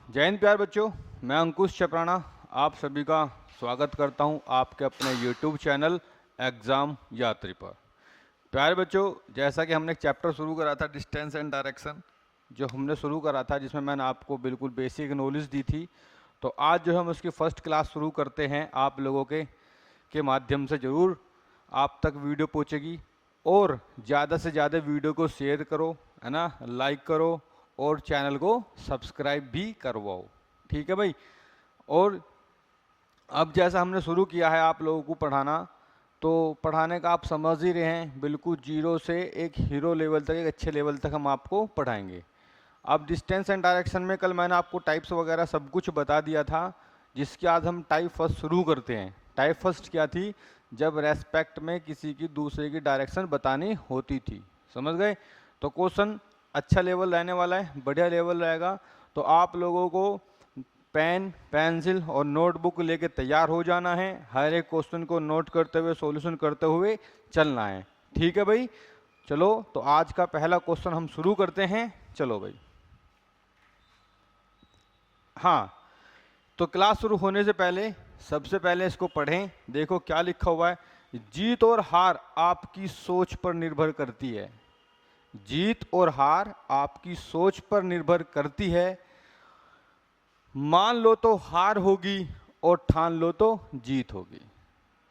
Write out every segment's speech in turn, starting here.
जय हिंद प्यारे बच्चों, मैं अंकुश चपराना आप सभी का स्वागत करता हूं आपके अपने YouTube चैनल एग्ज़ाम यात्री पर। प्यारे बच्चों, जैसा कि हमने एक चैप्टर शुरू करा था डिस्टेंस एंड डायरेक्शन, जो हमने शुरू करा था जिसमें मैंने आपको बिल्कुल बेसिक नॉलेज दी थी। तो आज जो हम उसकी फर्स्ट क्लास शुरू करते हैं, आप लोगों के माध्यम से ज़रूर आप तक वीडियो पहुँचेगी और ज़्यादा से ज़्यादा वीडियो को शेयर करो, है ना, लाइक करो और चैनल को सब्सक्राइब भी करवाओ। ठीक है भाई। और अब जैसा हमने शुरू किया है आप लोगों को पढ़ाना, तो पढ़ाने का आप समझ ही रहे हैं, बिल्कुल जीरो से एक हीरो लेवल तक, एक अच्छे लेवल तक हम आपको पढ़ाएंगे। अब डिस्टेंस एंड डायरेक्शन में कल मैंने आपको टाइप्स वगैरह सब कुछ बता दिया था, जिसके आज हम टाइप फर्स्ट शुरू करते हैं। टाइप फर्स्ट क्या थी? जब रेस्पेक्ट में किसी की दूसरे की डायरेक्शन बतानी होती थी। समझ गए? तो क्वेश्चन अच्छा लेवल रहने वाला है, बढ़िया लेवल रहेगा। तो आप लोगों को पेन, पेंसिल और नोटबुक लेके तैयार हो जाना है। हर एक क्वेश्चन को नोट करते हुए, सॉल्यूशन करते हुए चलना है। ठीक है भाई। चलो, तो आज का पहला क्वेश्चन हम शुरू करते हैं। चलो भाई। हाँ, तो क्लास शुरू होने से पहले सबसे पहले इसको पढ़ें। देखो क्या लिखा हुआ है। जीत और हार आपकी सोच पर निर्भर करती है। जीत और हार आपकी सोच पर निर्भर करती है। मान लो तो हार होगी और ठान लो तो जीत होगी।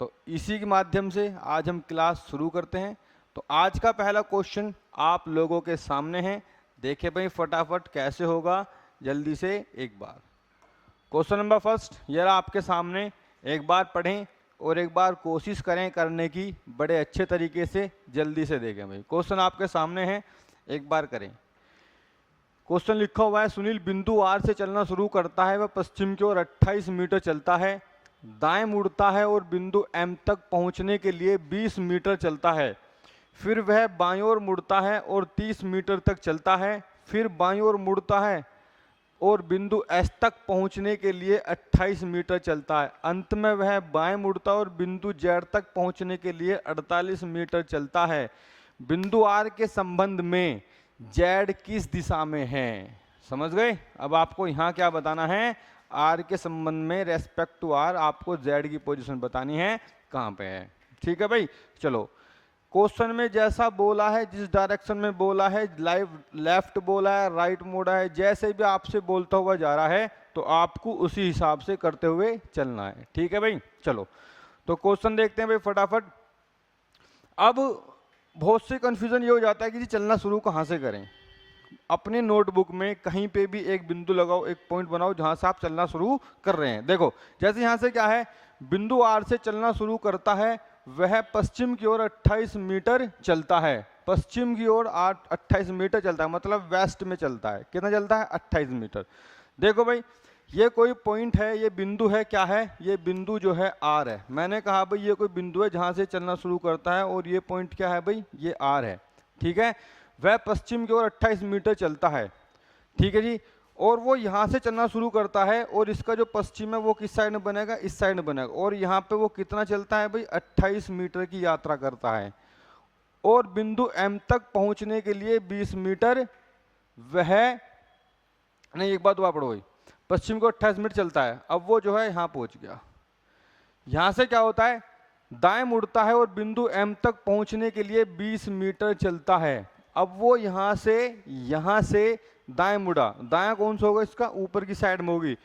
तो इसी के माध्यम से आज हम क्लास शुरू करते हैं। तो आज का पहला क्वेश्चन आप लोगों के सामने है। देखें भाई फटाफट कैसे होगा, जल्दी से एक बार। क्वेश्चन नंबर फर्स्ट ये रहा आपके सामने। एक बार पढ़ें और एक बार कोशिश करें करने की, बड़े अच्छे तरीके से जल्दी से देखें भाई। क्वेश्चन आपके सामने है, एक बार करें। क्वेश्चन लिखा हुआ है, सुनील बिंदु आर से चलना शुरू करता है। वह पश्चिम की ओर 28 मीटर चलता है, दाएं मुड़ता है और बिंदु एम तक पहुंचने के लिए 20 मीटर चलता है। फिर वह बाईं ओर मुड़ता है और 30 मीटर तक चलता है। फिर बाईं ओर मुड़ता है और बिंदु एस तक पहुंचने के लिए 28 मीटर चलता है। अंत में वह बाएं मुड़ता है और बिंदु जेड तक पहुंचने के लिए 48 मीटर चलता है। बिंदु आर के संबंध में जेड किस दिशा में है? समझ गए? अब आपको यहाँ क्या बताना है, आर के संबंध में रेस्पेक्ट टू आर आपको जेड की पोजीशन बतानी है, कहाँ पे है। ठीक है भाई। चलो, क्वेश्चन में जैसा बोला है, जिस डायरेक्शन में बोला है, लेफ्ट बोला है, राइट मोड़ा है, जैसे भी आपसे बोलता हुआ जा रहा है, तो आपको उसी हिसाब से करते हुए चलना है। ठीक है भाई। चलो, तो क्वेश्चन देखते हैं भाई फटाफट। अब बहुत से कंफ्यूजन ये हो जाता है कि जी चलना शुरू कहाँ से करें। अपने नोटबुक में कहीं पे भी एक बिंदु लगाओ, एक पॉइंट बनाओ जहां से आप चलना शुरू कर रहे हैं। देखो, जैसे यहां से क्या है, बिंदु आर से चलना शुरू करता है, वह पश्चिम की ओर 28 मीटर चलता है। पश्चिम की ओर 28 मीटर चलता है, मतलब वेस्ट में चलता है। कितना चलता है? 28 मीटर। देखो भाई, ये कोई पॉइंट है, ये बिंदु है, क्या है ये बिंदु जो है आर है। मैंने कहा भाई ये कोई बिंदु है जहां से चलना शुरू करता है और ये पॉइंट क्या है भाई, ये आर है। ठीक है। वह पश्चिम की ओर 28 मीटर चलता है। ठीक है जी। और वो यहाँ से चलना शुरू करता है और इसका जो पश्चिम है वो किस साइड में बनेगा? इस साइड में बनेगा। और यहाँ पे वो कितना चलता है भाई? 28 मीटर की यात्रा करता है। और बिंदु एम तक पहुंचने के लिए 20 मीटर वह नहीं, एक बात दोबारा पढ़ो भाई। पश्चिम को 28 मिनट चलता है, अब वो जो है यहाँ पहुंच गया। यहाँ से क्या होता है, दाएं मुड़ता है और बिंदु एम तक पहुंचने के लिए 20 मीटर चलता है। अब वो यहाँ से दाएं मुड़ा। दायां कौन सा होगा? इसका ऊपर की साइड में होगी।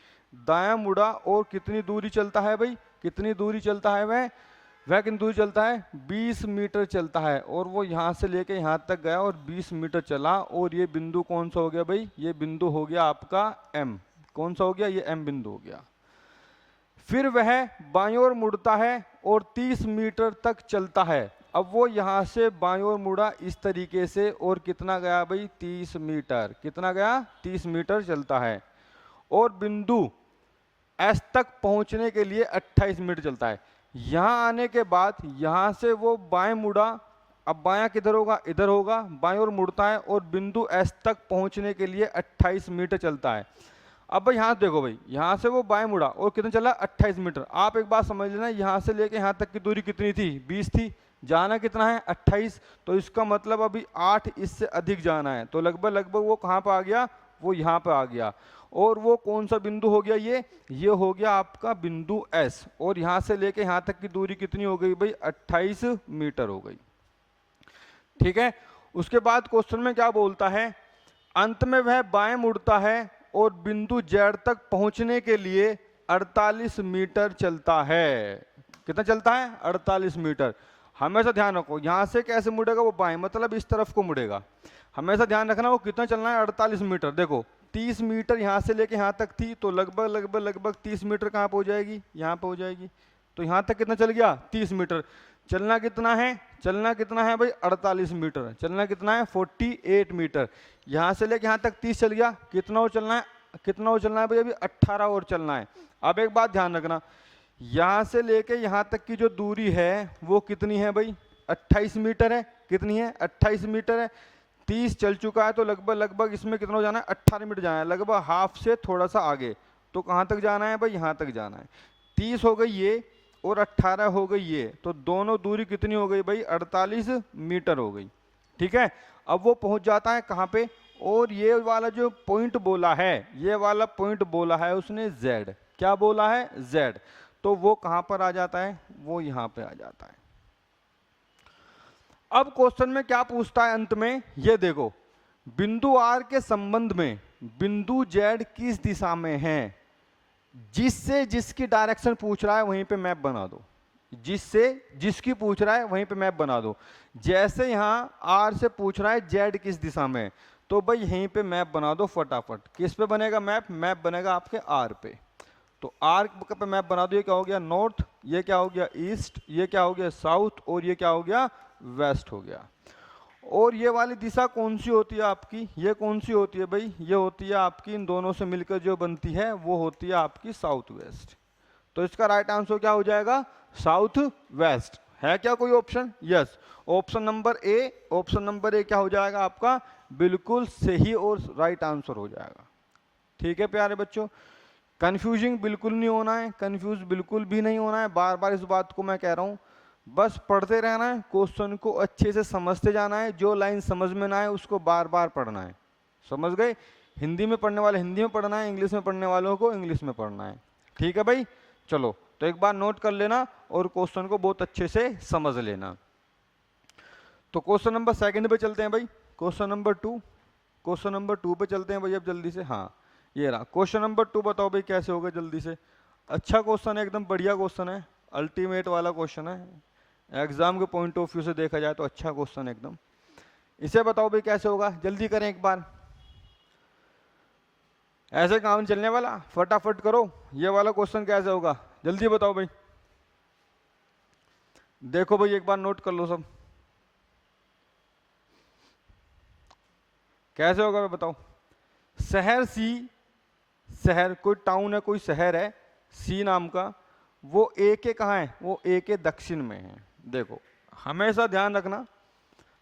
दायां मुड़ा और कितनी दूरी चलता है भाई? कितनी दूरी चलता है वह कितनी दूरी चलता है? 20 मीटर चलता है। और वो यहाँ से लेके यहाँ तक गया और 20 मीटर चला। और ये बिंदु कौन सा हो गया भाई? ये बिंदु हो गया आपका एम। कौन सा हो गया? ये एम बिंदु हो गया। फिर वह बाईं ओर मुड़ता है और 30 मीटर तक चलता है। अब वो यहाँ से बाईं ओर मुड़ा इस तरीके से और कितना गया भाई? 30 मीटर। कितना गया? 30 मीटर चलता है। और बिंदु एस तक पहुंचने के लिए 28 मिनट चलता है। यहाँ आने के बाद यहाँ से वो बाएं मुड़ा। अब बायां किधर होगा? इधर होगा। बाएं ओर मुड़ता है और बिंदु एस तक पहुंचने के लिए 28 मीटर चलता है। अब भाई यहाँ देखो भाई, यहाँ से वो बाएं मुड़ा और कितना चला? 28 मीटर। आप एक बात समझ लेना, यहाँ से लेके यहाँ तक की दूरी कितनी थी? 20 थी। जाना कितना है? 28। तो इसका मतलब अभी 8 इससे अधिक जाना है। तो लगभग वो कहाँ पर आ गया? वो यहाँ पे आ गया। और वो कौन सा बिंदु हो गया, ये हो गया आपका बिंदु S। और यहाँ से लेके यहाँ तक की दूरी कितनी हो गई भाई, 28 मीटर हो गई। ठीक है, उसके बाद क्वेश्चन में क्या बोलता है, अंत में वह बाएं मुड़ता है और बिंदु Z तक पहुंचने के लिए 48 मीटर चलता है। कितना चलता है, 48 मीटर। हमेशा ध्यान रखो, यहां से कैसे मुड़ेगा, वो बाएं मतलब इस तरफ को मुड़ेगा। हमेशा ध्यान रखना वो कितना चलना है, 48 मीटर। देखो 30 मीटर यहां से लेके यहां तक थी, तो लगभग 30 मीटर कहां पे हो जाएगी, यहां पे हो जाएगी। तो यहां तक कितना चल गया, 30 मीटर। चलना कितना है, चलना कितना है भाई, 48 मीटर। चलना कितना है, 48 मीटर। यहां से लेके यहां तक 30 चल गया, कितना और चलना है, कितना और चलना है भाई, अभी 18 और चलना है। अब एक बात ध्यान रखना, यहां से लेके यहां तक की जो दूरी है वो कितनी है भाई, 28 मीटर है। कितनी है, 28 मीटर है। 30 चल चुका है, तो लगभग इसमें कितना हो जाना है, 18 मीटर जाना है, लगभग हाफ से थोड़ा सा आगे। तो कहां तक जाना है भाई, यहां तक जाना है। 30 हो गई ये और 18 हो गई ये, तो दोनों दूरी कितनी हो गई भाई, 48 मीटर हो गई। ठीक है, अब वो पहुंच जाता है कहां पे, और ये वाला जो पॉइंट बोला है, ये वाला पॉइंट बोला है उसने Z। क्या बोला है, Z। तो वो कहां पर आ जाता है, वो यहां पे आ जाता है। अब क्वेश्चन में क्या पूछता है अंत में, ये देखो, बिंदु R के संबंध में बिंदु Z किस दिशा में है, जिससे जिसकी डायरेक्शन पूछ रहा है वहीं पे मैप बना दो। जिससे जिसकी पूछ रहा है वहीं पे मैप बना दो। जैसे यहाँ R से पूछ रहा है Z किस दिशा में, तो भाई यहीं पे मैप बना दो फटाफट। किस पे बनेगा मैप, मैप बनेगा आपके R पे। तो R पे मैप बना दो। ये क्या हो गया, नॉर्थ, ये क्या हो गया, ईस्ट, ये क्या हो गया, साउथ, और ये क्या हो गया, वेस्ट हो गया। और ये वाली दिशा कौन सी होती है आपकी, ये कौन सी होती है भाई, ये होती है आपकी, इन दोनों से मिलकर जो बनती है वो होती है आपकी साउथ वेस्ट। तो इसका राइट आंसर क्या हो जाएगा, साउथ वेस्ट। है क्या कोई option, yes, option number A. Option number A क्या हो जाएगा आपका, बिल्कुल सही और राइट आंसर हो जाएगा। ठीक है प्यारे बच्चों, कंफ्यूजिंग बिल्कुल नहीं होना है, कंफ्यूज बिल्कुल भी नहीं होना है। बार बार इस बात को मैं कह रहा हूं, बस पढ़ते रहना है, क्वेश्चन को अच्छे से समझते जाना है। जो लाइन समझ में ना आए उसको बार बार पढ़ना है। समझ गए, हिंदी में पढ़ने वाले हिंदी में पढ़ना है, इंग्लिश में पढ़ने वालों को इंग्लिश में पढ़ना है। ठीक है भाई, चलो तो एक बार नोट कर लेना और क्वेश्चन को बहुत अच्छे से समझ लेना। तो क्वेश्चन नंबर 2 पे चलते हैं भाई, क्वेश्चन नंबर 2, क्वेश्चन नंबर 2 पे चलते हैं भाई अब जल्दी से। हाँ ये रहा क्वेश्चन नंबर 2, बताओ भाई कैसे होगा जल्दी से। अच्छा क्वेश्चन है, एकदम बढ़िया क्वेश्चन है, अल्टीमेट वाला क्वेश्चन है। एग्जाम के पॉइंट ऑफ व्यू से देखा जाए तो अच्छा क्वेश्चन है एकदम। इसे बताओ भाई कैसे होगा, जल्दी करें एक बार, ऐसे काम चलने वाला, फटाफट करो। ये वाला क्वेश्चन कैसे होगा जल्दी बताओ भाई। देखो भाई एक बार नोट कर लो सब, कैसे होगा भाई बताओ। शहर सी, शहर कोई टाउन है, कोई शहर है सी नाम का, वो ए के कहाँ है, वो ए के दक्षिण में है। देखो हमेशा ध्यान रखना,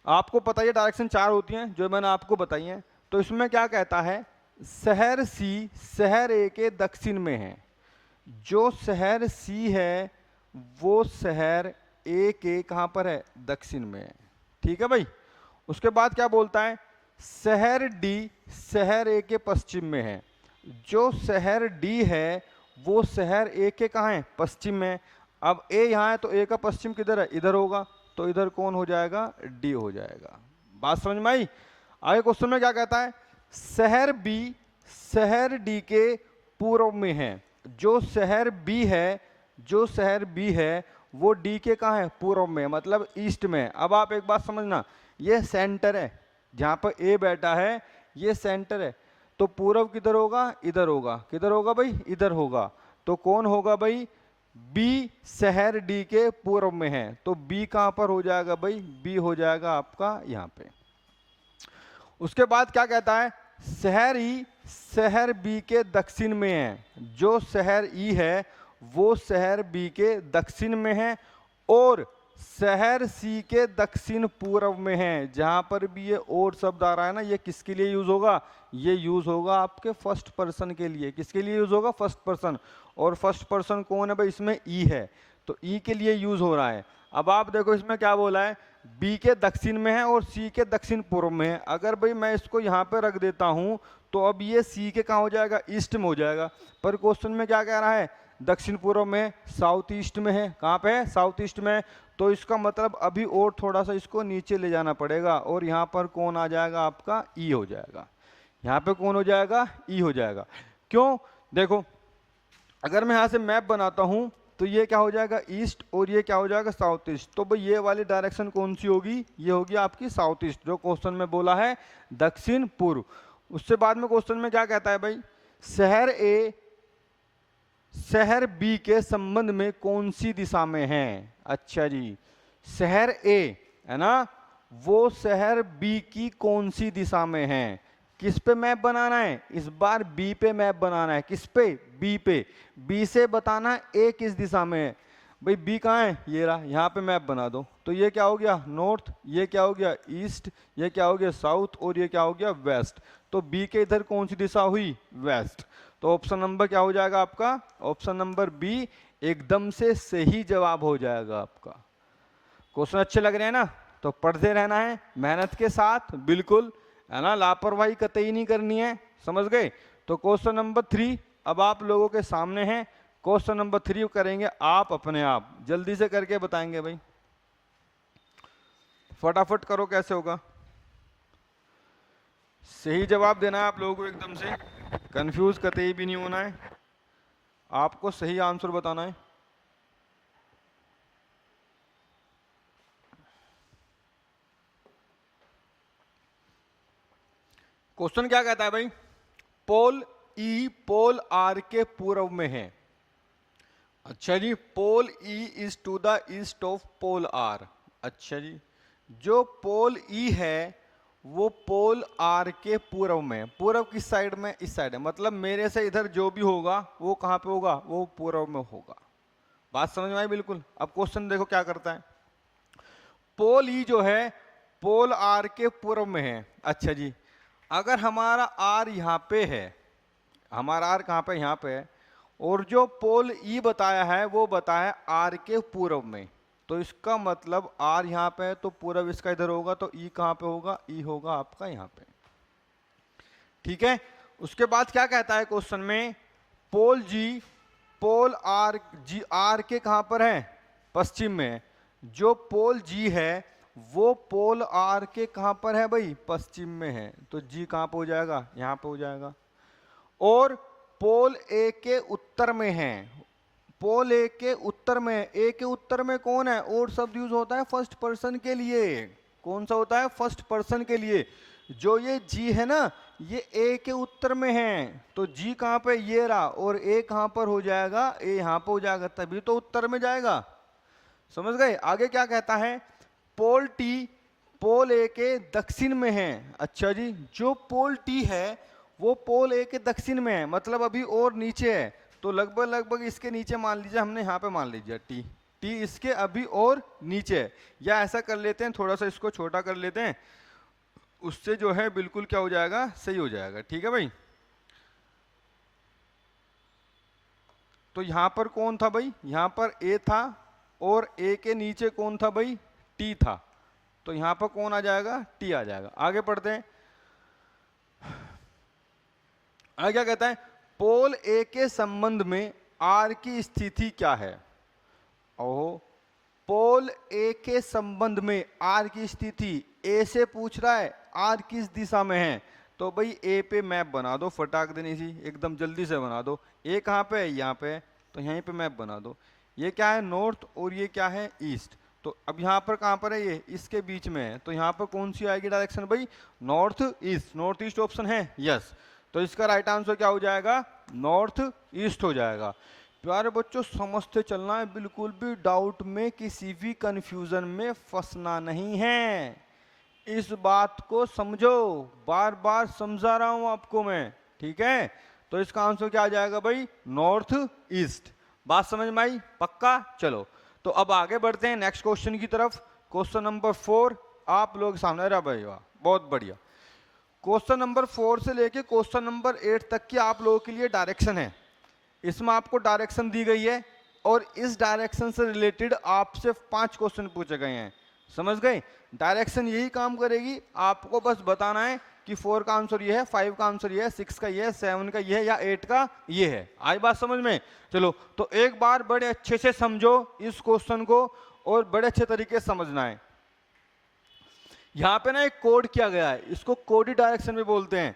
आपको पता है डायरेक्शन 4 होती हैं जो मैंने आपको बताई हैं। तो इसमें क्या कहता है, शहर सी शहर ए के दक्षिण में है। जो शहर सी है वो शहर ए के कहाँ पर है, दक्षिण में है। ठीक है भाई, उसके बाद क्या बोलता है, शहर डी शहर ए के पश्चिम में है। जो शहर डी है वो शहर ए के कहाँ है, पश्चिम में। अब ए यहाँ है तो ए का पश्चिम किधर है, इधर होगा, तो इधर कौन हो जाएगा, डी हो जाएगा। बात समझ में आई। आगे क्वेश्चन में क्या कहता है, शहर बी शहर डी के पूर्व में है। जो शहर बी है, जो शहर बी है वो डी के कहाँ है, पूर्व में, मतलब ईस्ट में। अब आप एक बात समझना, ये सेंटर है, जहाँ पर ए बैठा है ये सेंटर है, तो पूर्व किधर होगा, इधर होगा। किधर होगा भाई, इधर होगा। तो कौन होगा भाई, बी शहर डी के पूर्व में है, तो बी कहां पर हो जाएगा भाई, बी हो जाएगा आपका यहां पे। उसके बाद क्या कहता है, शहर ई शहर बी के दक्षिण में है। जो शहर ई है वो शहर बी के दक्षिण में है, और शहर सी के दक्षिण पूर्व में है। जहां पर भी ये और शब्द आ रहा है ना, ये किसके लिए यूज होगा, ये यूज होगा आपके फर्स्ट पर्सन के लिए। किसके लिए यूज होगा, फर्स्ट पर्सन। और फर्स्ट पर्सन कौन है भाई, इसमें ई है, तो ई के लिए यूज हो रहा है। अब आप देखो इसमें क्या बोला है, बी के दक्षिण में है और सी के दक्षिण पूर्व में है। अगर भाई मैं इसको यहाँ पे रख देता हूँ तो अब ये सी के कहाँ हो जाएगा, ईस्ट में हो जाएगा। पर क्वेश्चन में क्या कह रहा है, दक्षिण पूर्व में, साउथ ईस्ट में है। कहाँ पे है, साउथ ईस्ट में। तो इसका मतलब अभी और थोड़ा सा इसको नीचे ले जाना पड़ेगा और यहाँ पर कौन आ जाएगा, आपका ई हो जाएगा। यहाँ पे कौन हो जाएगा, ई हो जाएगा। क्यों, देखो अगर मैं यहाँ से मैप बनाता हूँ तो ये क्या हो जाएगा, ईस्ट, और ये क्या हो जाएगा, साउथ ईस्ट। तो भाई ये वाली डायरेक्शन कौन सी होगी, ये होगी आपकी साउथ ईस्ट, जो क्वेश्चन में बोला है दक्षिण पूर्व। उससे बाद में क्वेश्चन में क्या कहता है भाई, शहर ए शहर बी के संबंध में कौन सी दिशा में है। अच्छा जी, शहर ए है ना, वो शहर बी की कौन सी दिशा में है। किस पे मैप बनाना है, इस बार बी पे मैप बनाना है। किस पे, बी पे। बी से बताना ए किस दिशा में है। भाई बी कहाँ है, ये रहा, यहाँ पे मैप बना दो। तो ये क्या हो गया, नॉर्थ, ये क्या हो गया, ईस्ट, ये क्या हो गया, साउथ, और ये क्या हो गया, वेस्ट। तो बी के इधर कौन सी दिशा हुई, वेस्ट। तो ऑप्शन नंबर क्या हो जाएगा आपका, ऑप्शन नंबर बी एकदम से सही जवाब हो जाएगा आपका। क्वेश्चन अच्छे लग रहे हैं ना, तो पढ़ते रहना है मेहनत के साथ, बिल्कुल है ना, लापरवाही कतई नहीं करनी है, समझ गए। तो क्वेश्चन नंबर 3 अब आप लोगों के सामने है। क्वेश्चन नंबर 3 करेंगे आप अपने आप, जल्दी से करके बताएंगे भाई, फटाफट करो, कैसे होगा। सही जवाब देना है आप लोगों को, एकदम से कंफ्यूज कतई भी नहीं होना है, आपको सही आंसर बताना है। क्वेश्चन क्या कहता है भाई, पोल ई पोल आर के पूर्व में है। अच्छा जी, pole E is to the east of pole R. अच्छा जी, जो पोल ई है वो पोल आर के पूर्व में। पूर्व किस साइड में, इस साइड है, मतलब मेरे से इधर जो भी होगा वो कहाँ पे होगा, वो पूर्व में होगा। बात समझ में आई बिल्कुल। अब क्वेश्चन देखो क्या करता है, पोल ई जो है पोल आर के पूर्व में है। अच्छा जी, अगर हमारा आर यहाँ पे है, हमारा आर कहाँ पे, यहाँ पे है, और जो पोल ई बताया है वो बताया आर के पूर्व में, तो इसका मतलब आर यहाँ पे है तो पूर्व इसका इधर होगा, तो ई कहाँ पे होगा, ई होगा आपका यहाँ पे। ठीक है, उसके बाद क्या कहता है क्वेश्चन में, पोल जी पोल आर जी आर के कहाँ पर है, पश्चिम में। जो पोल जी है वो पोल आर के कहाँ पर है भाई, पश्चिम में है, तो जी कहाँ पे हो जाएगा, यहाँ पे हो जाएगा। और पोल ए के उत्तर में है, पोल ए के उत्तर में, ए के उत्तर में कौन है, और शब्द यूज होता है फर्स्ट पर्सन के लिए। कौन सा होता है, फर्स्ट पर्सन के लिए। जो ये जी है ना, ये ए के उत्तर में है, तो जी कहाँ पे, ये रहा, और ए कहाँ पर हो जाएगा, ए यहाँ पे हो जाएगा, तभी तो उत्तर में जाएगा। समझ गए। आगे क्या कहता है, पोल टी पोल ए के दक्षिण में है। अच्छा जी, जो पोल टी है वो पोल ए के दक्षिण में है, मतलब अभी और नीचे है, तो लगभग लगभग इसके नीचे मान लीजिए, हमने यहाँ पे मान लीजिए टी, टी इसके अभी और नीचे है। या ऐसा कर लेते हैं, थोड़ा सा इसको छोटा कर लेते हैं, उससे जो है बिल्कुल क्या हो जाएगा, सही हो जाएगा। ठीक है भाई, तो यहां पर कौन था भाई, यहां पर ए था, और ए के नीचे कौन था भाई, टी था, तो यहां पर कौन आ जाएगा, टी आ जाएगा। आगे पढ़ते हैं, आगे क्या कहता है, पोल ए के संबंध में आर की स्थिति क्या है। ओहो, पोल ए के संबंध में आर की स्थिति, ए से पूछ रहा है आर किस दिशा में है, तो भाई ए पे मैप बना दो, फटाक देनी सी, एकदम जल्दी से बना दो। ए कहाँ पे है, यहाँ पे, तो यहीं पे मैप बना दो। ये क्या है, नॉर्थ, और ये क्या है, ईस्ट। तो अब यहाँ पर कहाँ पर है, ये इसके बीच में है, तो यहाँ पर कौन सी आएगी डायरेक्शन भाई, north east. North east option है, यस, तो इसका राइट आंसर क्या हो जाएगा, नॉर्थ ईस्ट हो जाएगा। प्यारे बच्चों, समझते चलना है, बिल्कुल भी डाउट में, किसी भी कंफ्यूजन में फंसना नहीं है, इस बात को समझो, बार बार समझा रहा हूं आपको मैं। ठीक है, तो इसका आंसर क्या आ जाएगा भाई, नॉर्थ ईस्ट। बात समझ में आई, पक्का। चलो, तो अब आगे बढ़ते हैं नेक्स्ट क्वेश्चन की तरफ। क्वेश्चन नंबर 4 आप लोग सामने रहा भाई, वाह बहुत बढ़िया। क्वेश्चन नंबर 4 से लेके क्वेश्चन नंबर 8 तक की आप लोगों के लिए डायरेक्शन है। इसमें आपको डायरेक्शन दी गई है, और इस डायरेक्शन से रिलेटेड आपसे 5 क्वेश्चन पूछे गए हैं। समझ गए? डायरेक्शन यही काम करेगी, आपको बस बताना है कि 4 का आंसर ये है, 5 का आंसर ये है, 6 का ये है, 7 का ये है या 8 का ये है। आई बात समझ में? चलो तो एक बार बड़े अच्छे से समझो इस क्वेश्चन को और बड़े अच्छे तरीके से समझना है। यहां पे ना एक कोड किया गया है, इसको कोडी डायरेक्शन में बोलते हैं।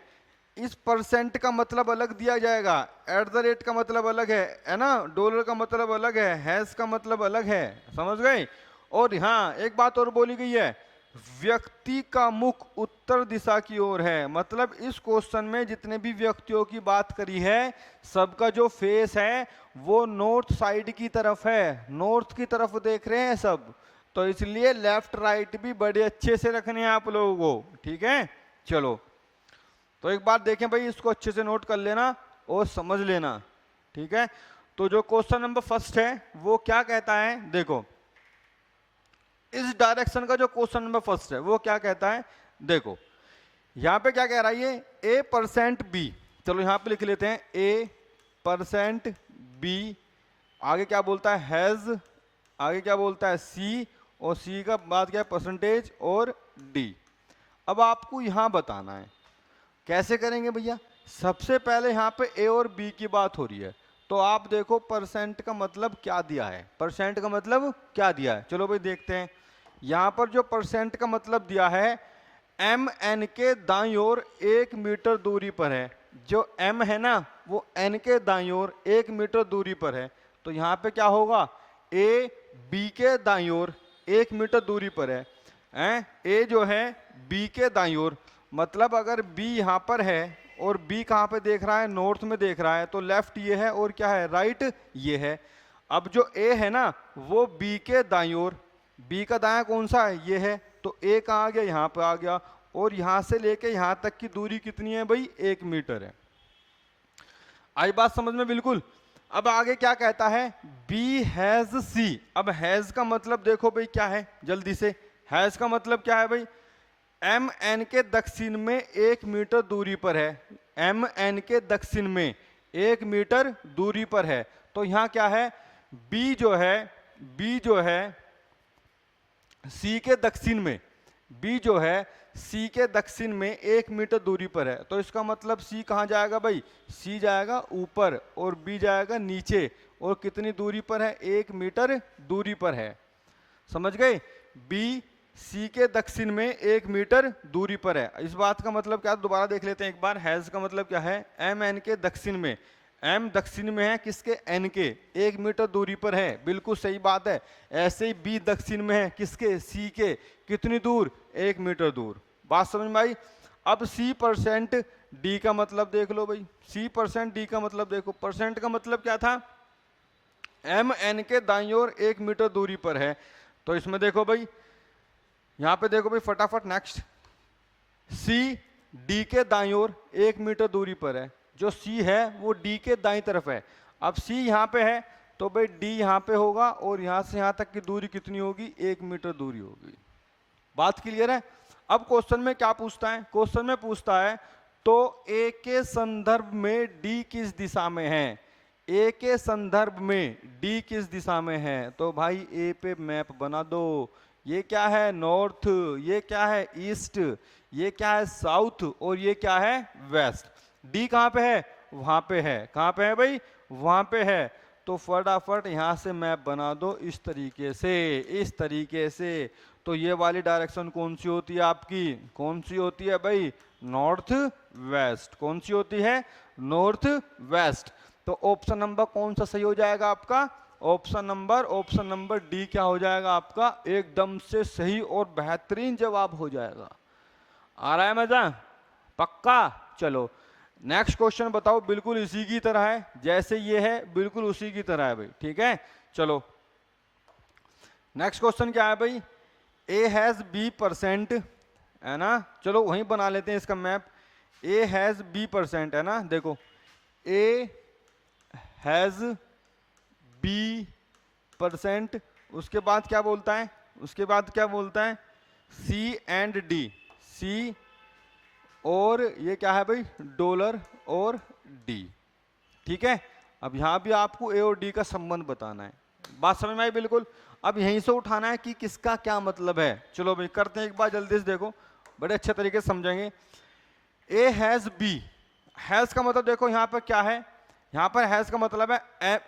इस परसेंट का मतलब अलग दिया जाएगा, एट द रेट का मतलब अलग है ना, डॉलर का मतलब अलग है, हैश का मतलब अलग है। समझ गए? और यहाँ एक बात और बोली गई है, व्यक्ति का मुख उत्तर दिशा की ओर है। मतलब इस क्वेश्चन में जितने भी व्यक्तियों की बात करी है, सबका जो फेस है वो नॉर्थ साइड की तरफ है, नॉर्थ की तरफ देख रहे हैं सब। तो इसलिए लेफ्ट राइट भी बड़े अच्छे से रखने हैं आप लोगों को। ठीक है, चलो तो एक बात देखें भाई, इसको अच्छे से नोट कर लेना और समझ लेना। ठीक है, तो जो क्वेश्चन नंबर फर्स्ट है वो क्या कहता है, देखो इस डायरेक्शन का जो क्वेश्चन नंबर फर्स्ट है वो क्या कहता है, देखो यहां पे क्या कह रहा है ये, A%B। चलो यहां पे लिख लेते हैं A%B। आगे क्या बोलता है, हैज। आगे क्या बोलता है, C। और C का बाद क्या है, परसेंटेज और D। अब आपको यहां बताना है कैसे करेंगे भैया। सबसे पहले यहाँ पे A और B की बात हो रही है, तो आप देखो परसेंट का मतलब क्या दिया है, परसेंट का मतलब क्या दिया है। चलो भाई देखते हैं, यहाँ पर जो परसेंट का मतलब दिया है, MN के दाईं ओर 1 मीटर दूरी पर है। जो M है ना वो N के दाईं ओर 1 मीटर दूरी पर है। तो यहाँ पे क्या होगा, A B के दाईं ओर 1 मीटर दूरी पर है। A जो है B के दाईं ओर, मतलब अगर B यहाँ पर है और B कहाँ पे देख रहा है, नॉर्थ में देख रहा है, तो लेफ्ट ये है और क्या है, राइट ये है। अब जो A है ना वो B के दाईं ओर, B का दायां कौन सा है, ये है। तो A कहाँ आ गया, यहाँ पे आ गया। और यहाँ से लेके यहाँ तक की दूरी कितनी है भाई, 1 मीटर है। आई बात समझ में बिल्कुल। अब आगे क्या कहता है, B हैज C। अब हैज का मतलब देखो भाई क्या है, जल्दी से, हैज का मतलब क्या है भाई, MN के दक्षिण में 1 मीटर दूरी पर है। MN के दक्षिण में 1 मीटर दूरी पर है। तो यहां क्या है, B जो है C के दक्षिण में, B जो है C के दक्षिण में 1 मीटर दूरी पर है। तो इसका मतलब C कहां जाएगा भाई, C जाएगा ऊपर और B जाएगा नीचे। और कितनी दूरी पर है, 1 मीटर दूरी पर है। समझ गए? B C के दक्षिण में 1 मीटर दूरी पर है। इस बात का मतलब क्या, दोबारा देख लेते हैं एक बार। हैज का मतलब क्या है, MN के दक्षिण में, M दक्षिण में है किसके, N के, 1 मीटर दूरी पर है। बिल्कुल सही बात है। ऐसे ही B दक्षिण में है किसके, C के, कितनी दूर, 1 मीटर दूर। बात समझ में आई? अब C% D का मतलब देख लो भाई, C% D का मतलब देखो। परसेंट का मतलब क्या था, MN के दाईं ओर 1 मीटर दूरी पर है। तो इसमें देखो भाई, यहां पे देखो भाई फटाफट नेक्स्ट, C D के दाईं ओर 1 मीटर दूरी पर है। जो C है वो D के दाईं तरफ है। अब C यहाँ पे है तो भाई D यहाँ पे होगा और यहाँ से यहाँ तक की दूरी कितनी होगी, 1 मीटर दूरी होगी। बात क्लियर है? अब क्वेश्चन में क्या पूछता है, क्वेश्चन में पूछता है तो A के संदर्भ में D किस दिशा में है, A के संदर्भ में D किस दिशा में है। तो भाई A पे मैप बना दो। ये क्या है, नॉर्थ, ये क्या है, ईस्ट, ये क्या है, साउथ, और ये क्या है, वेस्ट। डी कहाँ पे है, वहां पे है। कहाँ पे है भाई, वहां पे है। तो फटाफट यहां से मैप बना दो इस तरीके से, इस तरीके से। तो ये वाली डायरेक्शन कौन सी होती है आपकी, कौन सी होती है भाई, नॉर्थ वेस्ट। कौन सी होती है, नॉर्थ वेस्ट। तो ऑप्शन नंबर कौन सा सही हो जाएगा आपका, ऑप्शन नंबर डी क्या हो जाएगा आपका, एकदम से सही और बेहतरीन जवाब हो जाएगा। आ रहा है मजा, पक्का? चलो नेक्स्ट क्वेश्चन बताओ, बिल्कुल इसी की तरह है, जैसे ये है बिल्कुल उसी की तरह है भाई। ठीक है, चलो नेक्स्ट क्वेश्चन क्या है भाई, A हैज B% है ना। चलो वहीं बना लेते हैं इसका मैप। A हैज B% है ना, देखो A हैज B%, उसके बाद क्या बोलता है, उसके बाद क्या बोलता है, C एंड D, C और ये क्या है भाई, डॉलर और D। ठीक है, अब यहां भी आपको A और D का संबंध बताना है। बात समझ में आई बिल्कुल। अब यहीं से उठाना है कि किसका क्या मतलब है। चलो भाई करते हैं एक बार जल्दी से, देखो बड़े अच्छे तरीके से समझेंगे। ए हैज बी, हैज का मतलब देखो यहाँ पर क्या है, यहाँ पर हैज का मतलब है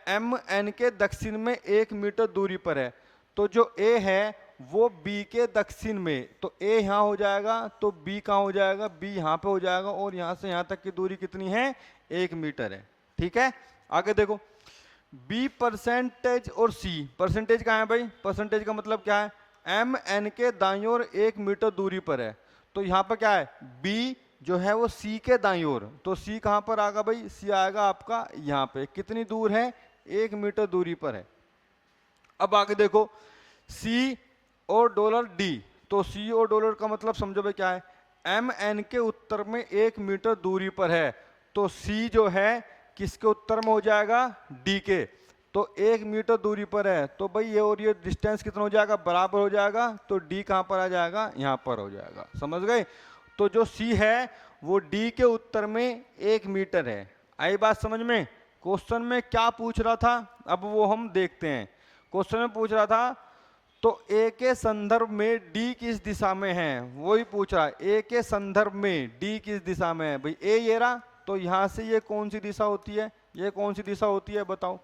एम एन के दक्षिण में 1 मीटर दूरी पर है। तो जो ए है वो बी के दक्षिण में, तो ए यहाँ हो जाएगा तो बी कहाँ हो जाएगा, बी यहाँ पे हो जाएगा, और यहाँ से यहाँ तक की दूरी कितनी है, 1 मीटर है। ठीक है, आगे देखो बी परसेंटेज और सी, परसेंटेज कहाँ है भाई, परसेंटेज का मतलब क्या है, एम एन के दाईं ओर 1 मीटर दूरी पर है। तो यहाँ पर क्या है, बी जो है वो सी के दाईं ओर, तो सी कहाँ पर आएगा भाई, सी आएगा आपका यहाँ पे, कितनी दूर है, 1 मीटर दूरी पर है। अब आगे देखो सी और डॉलर डी, तो सी और डॉलर का मतलब समझो भाई क्या है, एम एन के उत्तर में 1 मीटर दूरी पर है, तो सी जो है किसके उत्तर में हो जाएगा, डी के, तो 1 मीटर दूरी पर है, तो भाई ये और ये डिस्टेंस कितना हो जाएगा, बराबर हो जाएगा, तो डी कहाँ पर आ जाएगा, यहाँ पर हो जाएगा। समझ गए, तो जो सी है वो डी के उत्तर में 1 मीटर है। आई बात समझ में। क्वेश्चन में क्या पूछ रहा था, अब वो हम देखते हैं। क्वेश्चन में पूछ रहा था तो ए के संदर्भ में डी किस दिशा में है, वही पूछ रहा है, ए के संदर्भ में डी किस दिशा में है। भाई ए ये रहा, तो यहां से ये कौन सी दिशा होती है, ये कौन सी दिशा होती है बताओ,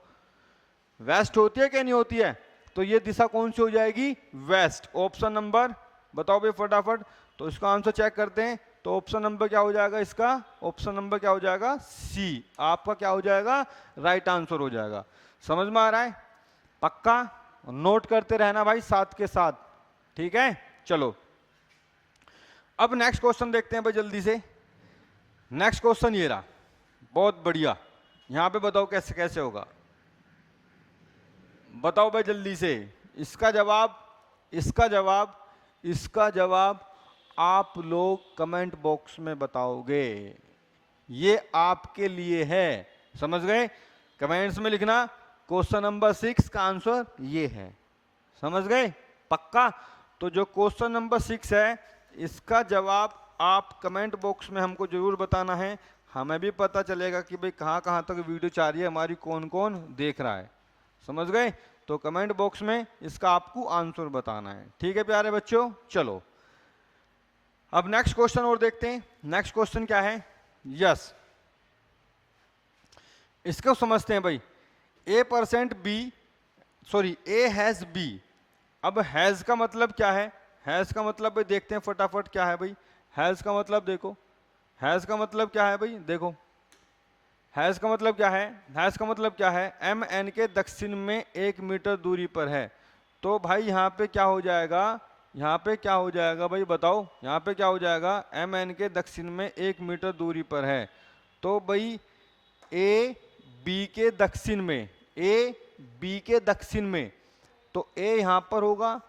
वेस्ट होती है क्या नहीं होती है, तो ये दिशा कौन सी हो जाएगी, वेस्ट। ऑप्शन नंबर बताओ भाई फटाफट, तो इसका आंसर चेक करते हैं, तो ऑप्शन नंबर क्या हो जाएगा इसका, ऑप्शन नंबर क्या हो जाएगा, सी आपका क्या हो जाएगा, राइट आंसर हो जाएगा। समझ में आ रहा है, पक्का नोट करते रहना भाई साथ के साथ, ठीक है। चलो अब नेक्स्ट क्वेश्चन देखते हैं भाई जल्दी से। नेक्स्ट क्वेश्चन ये रहा, बहुत बढ़िया, यहां पे बताओ कैसे कैसे होगा, बताओ भाई जल्दी से। इसका जवाब, इसका जवाब, इसका जवाब आप लोग कमेंट बॉक्स में बताओगे, ये आपके लिए है। समझ गए, कमेंट्स में लिखना क्वेश्चन नंबर 6 का आंसर ये है। समझ गए पक्का, तो जो क्वेश्चन नंबर 6 है इसका जवाब आप कमेंट बॉक्स में हमको जरूर बताना है, हमें भी पता चलेगा कि भाई कहाँ कहाँ तक वीडियो चाह रही है हमारी, कौन कौन देख रहा है। समझ गए, तो कमेंट बॉक्स में इसका आपको आंसर बताना है, ठीक है प्यारे बच्चों। चलो अब नेक्स्ट क्वेश्चन और देखते हैं। नेक्स्ट क्वेश्चन क्या है, यस इसको समझते हैं भाई। A% B, sorry A has B। अब हैज का मतलब क्या है, हैज का मतलब भाई देखते हैं फटाफट क्या है भाई। हैज का मतलब देखो, हैज का मतलब क्या है भाई, देखो हैज का मतलब क्या है, हैज का मतलब क्या है, एम एन के दक्षिण में 1 मीटर दूरी पर है। तो भाई यहाँ पे क्या हो जाएगा, यहाँ पे क्या हो जाएगा भाई बताओ, यहाँ पे क्या हो जाएगा, एम एन के दक्षिण में 1 मीटर दूरी पर है। तो भाई ए बी के दक्षिण में, ए बी के दक्षिण में, तो ए यहाँ पर होगा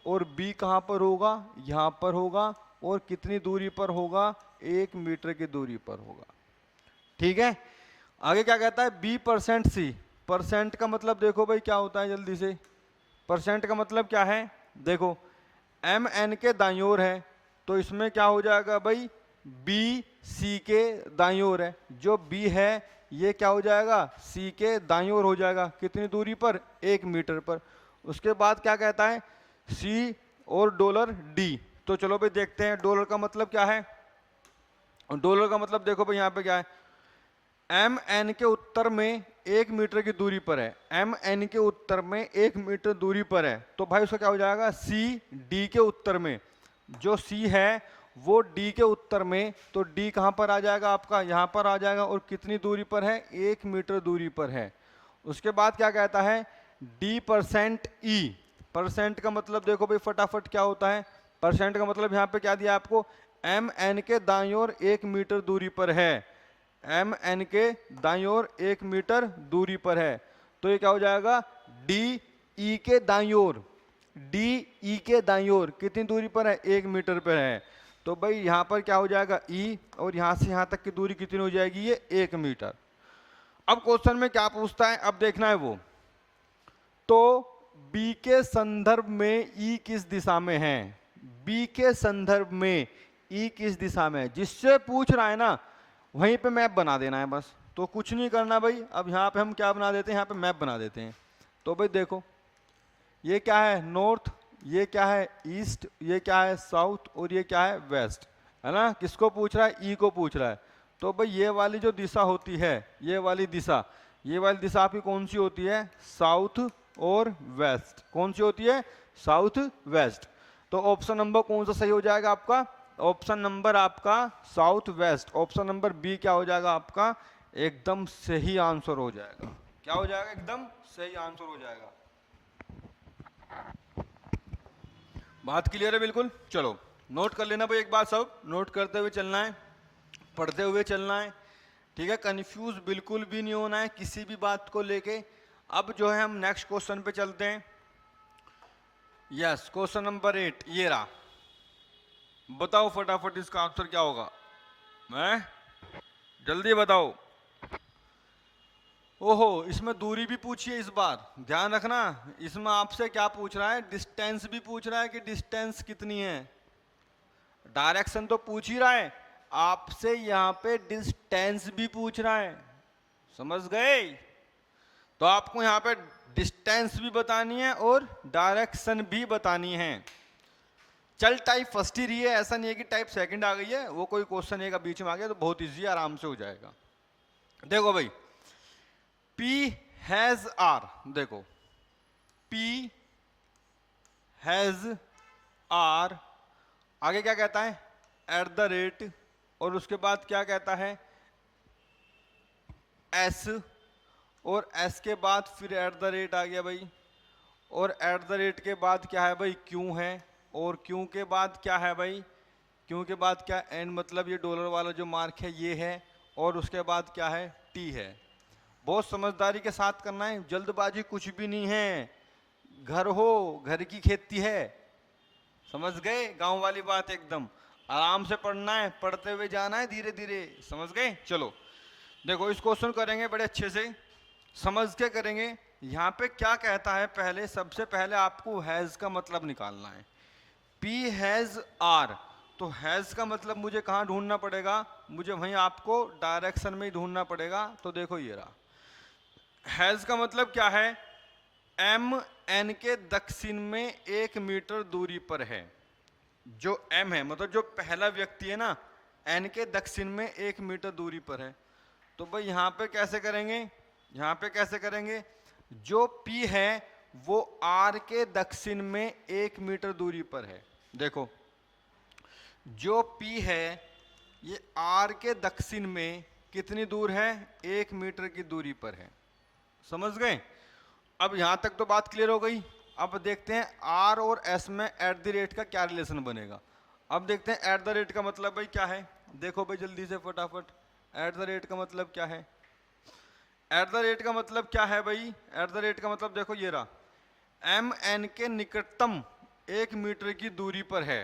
और बी कहाँ पर होगा, यहाँ पर होगा, और कितनी दूरी पर होगा, 1 मीटर की दूरी पर होगा। ठीक है, आगे क्या कहता है, B%C। परसेंट का मतलब देखो भाई क्या होता है जल्दी से, परसेंट का मतलब क्या है, देखो एम एन के दाईं ओर है, तो इसमें क्या हो जाएगा भाई, बी सी के दाईं ओर है, जो बी है ये क्या हो जाएगा, सी के दाईं ओर हो जाएगा, कितनी दूरी पर, 1 मीटर पर। उसके बाद क्या कहता है, सी और डॉलर डी। तो चलो भाई देखते हैं डॉलर का मतलब क्या है। डॉलर का मतलब देखो भाई यहाँ पे क्या है, एम एन के उत्तर में 1 मीटर की दूरी पर है, एम एन के उत्तर में 1 मीटर दूरी पर है, तो भाई उसका क्या हो जाएगा, सी डी के उत्तर में, जो सी है वो डी के उत्तर में, तो डी कहाँ पर आ जाएगा आपका, यहाँ पर आ जाएगा, और कितनी दूरी पर है, 1 मीटर दूरी पर है। उसके बाद क्या कहता है, D%E। परसेंट का मतलब देखो भाई फटाफट क्या होता है, परसेंट का मतलब यहाँ पे क्या दिया आपको, एम एन के दाईं ओर 1 मीटर दूरी पर है, एम एन के दाईं ओर 1 मीटर दूरी पर है, तो ये क्या हो जाएगा, डी ई के दाईं ओर, डी ई के दाईं ओर कितनी दूरी पर है, 1 मीटर पर है। तो भाई यहाँ पर क्या हो जाएगा, ई, और यहाँ से यहाँ तक की दूरी कितनी हो जाएगी, ये 1 मीटर। अब क्वेश्चन में क्या पूछता है, अब देखना है वो, तो बी के संदर्भ में ई किस दिशा में है, बी के संदर्भ में ई किस दिशा में है, जिससे पूछ रहा है ना वहीं पे मैप बना देना है बस, तो कुछ नहीं करना भाई। अब यहाँ पे हम क्या बना देते हैं, यहाँ पे मैप बना देते हैं। तो भाई देखो ये क्या है नॉर्थ, ये क्या है ईस्ट, ये क्या है साउथ और ये क्या है वेस्ट, है ना। किसको पूछ रहा है, ई को पूछ रहा है। तो भाई ये वाली जो दिशा होती है, ये वाली दिशा आपकी कौन सी होती है, साउथ और वेस्ट। कौन सी होती है, साउथ वेस्ट। तो ऑप्शन नंबर कौन सा सही हो जाएगा आपका, ऑप्शन नंबर आपका south west. Option number B क्या हो जाएगा आपका, एकदम सही आंसर हो जाएगा। क्या हो जाएगा, एकदम सही आंसर हो जाएगा। बात क्लियर है बिल्कुल। चलो नोट कर लेना भाई, एक बात सब नोट करते हुए चलना है, पढ़ते हुए चलना है, ठीक है। कंफ्यूज बिल्कुल भी नहीं होना है किसी भी बात को लेके। अब जो है हम नेक्स्ट क्वेश्चन पे चलते हैं। यस, क्वेश्चन नंबर 8 ये रहा। बताओ फटाफट इसका आंसर क्या होगा, मैं जल्दी बताओ। ओहो, इसमें दूरी भी पूछी है इस बार, ध्यान रखना। इसमें आपसे क्या पूछ रहा है, डिस्टेंस भी पूछ रहा है कि डिस्टेंस कितनी है। डायरेक्शन तो पूछ ही रहा है, आपसे यहाँ पे डिस्टेंस भी पूछ रहा है, समझ गए। तो आपको यहाँ पे डिस्टेंस भी बतानी है और डायरेक्शन भी बतानी है। चल टाइप फर्स्ट ही रही है, ऐसा नहीं है कि टाइप सेकंड आ गई है। वो कोई क्वेश्चन एक बीच में आ गया तो बहुत इजी आराम से हो जाएगा। देखो भाई, P हैज R, देखो P हैज R, आगे क्या कहता है एट द रेट, और उसके बाद क्या कहता है S, और S के बाद फिर एट द रेट आ गया भाई, और एट द रेट के बाद क्या है भाई क्यू है, और क्यू के बाद क्या है भाई, क्यू के बाद क्या एंड, मतलब ये डॉलर वाला जो मार्क है ये है, और उसके बाद क्या है टी है। बहुत समझदारी के साथ करना है, जल्दबाजी कुछ भी नहीं है। घर हो, घर की खेती है, समझ गए, गांव वाली बात। एकदम आराम से पढ़ना है, पढ़ते हुए जाना है धीरे धीरे, समझ गए। चलो देखो इस क्वेश्चन करेंगे बड़े अच्छे से समझ के करेंगे। यहाँ पे क्या कहता है, पहले सबसे पहले आपको हैज का मतलब निकालना है। P हैज R, तो हैज का मतलब मुझे कहाँ ढूंढना पड़ेगा, मुझे वहीं आपको डायरेक्शन में ही ढूंढना पड़ेगा। तो देखो ये रहा, हैज का मतलब क्या है, M N के दक्षिण में 1 मीटर दूरी पर है। जो M है मतलब जो पहला व्यक्ति है ना, N के दक्षिण में 1 मीटर दूरी पर है। तो भाई यहाँ पे कैसे करेंगे, यहाँ पे कैसे करेंगे, जो P है वो R के दक्षिण में 1 मीटर दूरी पर है। देखो जो P है ये R के दक्षिण में कितनी दूर है, 1 मीटर की दूरी पर है, समझ गए। अब यहां तक तो बात क्लियर हो गई। अब देखते हैं R और S में एट द रेट का क्या रिलेशन बनेगा। अब देखते हैं एट द रेट का मतलब भाई क्या है, देखो भाई जल्दी से फटाफट, एट द रेट का मतलब क्या है, एट द रेट का मतलब क्या है भाई, एट द रेट का मतलब देखो ये रहा, M N के निकटतम 1 मीटर की दूरी पर है,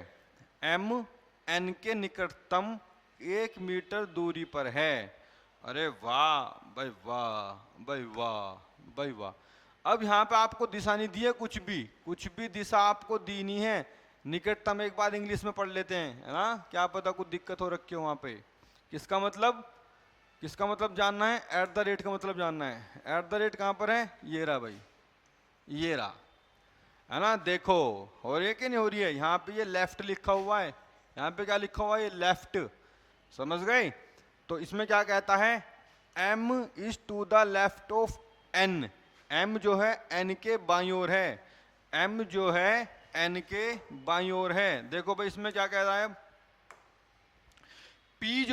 M N के निकटतम 1 मीटर दूरी पर है। अरे वाह भाई वाह भाई वाह भाई वाह। अब यहाँ पे आपको दिशा नहीं दी है, कुछ भी दिशा आपको दी नहीं है। निकटतम एक बार इंग्लिश में पढ़ लेते हैं, है ना, क्या पता कुछ दिक्कत हो रखी हो वहाँ पे। किसका मतलब जानना है, एट द रेट का मतलब जानना है। एट द रेट कहाँ पर है, ये रहा भाई, ये रहा, है ना। देखो हो रही है कि नहीं हो रही है, यहाँ पे ये लेफ्ट लिखा हुआ है, यहाँ पे क्या लिखा हुआ है, ये लेफ्ट, समझ गए। तो इसमें क्या कहता है, M is to the left of N, M जो है N के बाईं ओर है, M जो है N के बाईं ओर है। देखो भाई इसमें क्या कह रहा है, P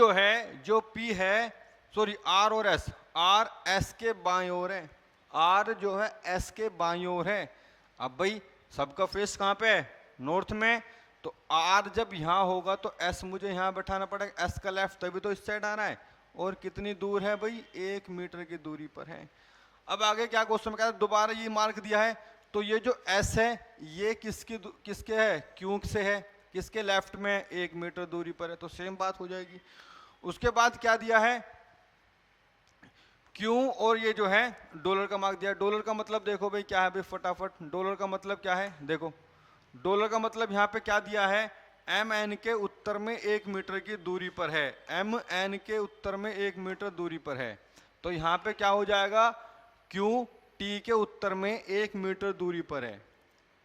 जो P है, सॉरी R और S, R S के बाईं ओर है, R जो है S के बाईं ओर है। अब भाई सबका फेस कहाँ पे है, नॉर्थ में, तो R जब यहाँ होगा तो S मुझे यहाँ बैठाना पड़ेगा, S का लेफ्ट, तभी तो इस साइड आना है। और कितनी दूर है भाई, 1 मीटर की दूरी पर है। अब आगे क्या क्वेश्चन में कहता है, दोबारा ये मार्क दिया है, तो ये जो S है ये किसके है, क्यू से है, किसके लेफ्ट में, 1 मीटर दूरी पर है, तो सेम बात हो जाएगी। उसके बाद क्या दिया है, क्यू और ये जो है डॉलर का मार्क दिया। डॉलर का मतलब देखो भाई क्या है भाई, फटाफट डॉलर का मतलब क्या है, देखो डॉलर का मतलब यहाँ पे क्या दिया है, M N के उत्तर में 1 मीटर की दूरी पर है, M N के उत्तर में 1 मीटर दूरी पर है। तो यहाँ पे क्या हो जाएगा, Q T के उत्तर में 1 मीटर दूरी पर है,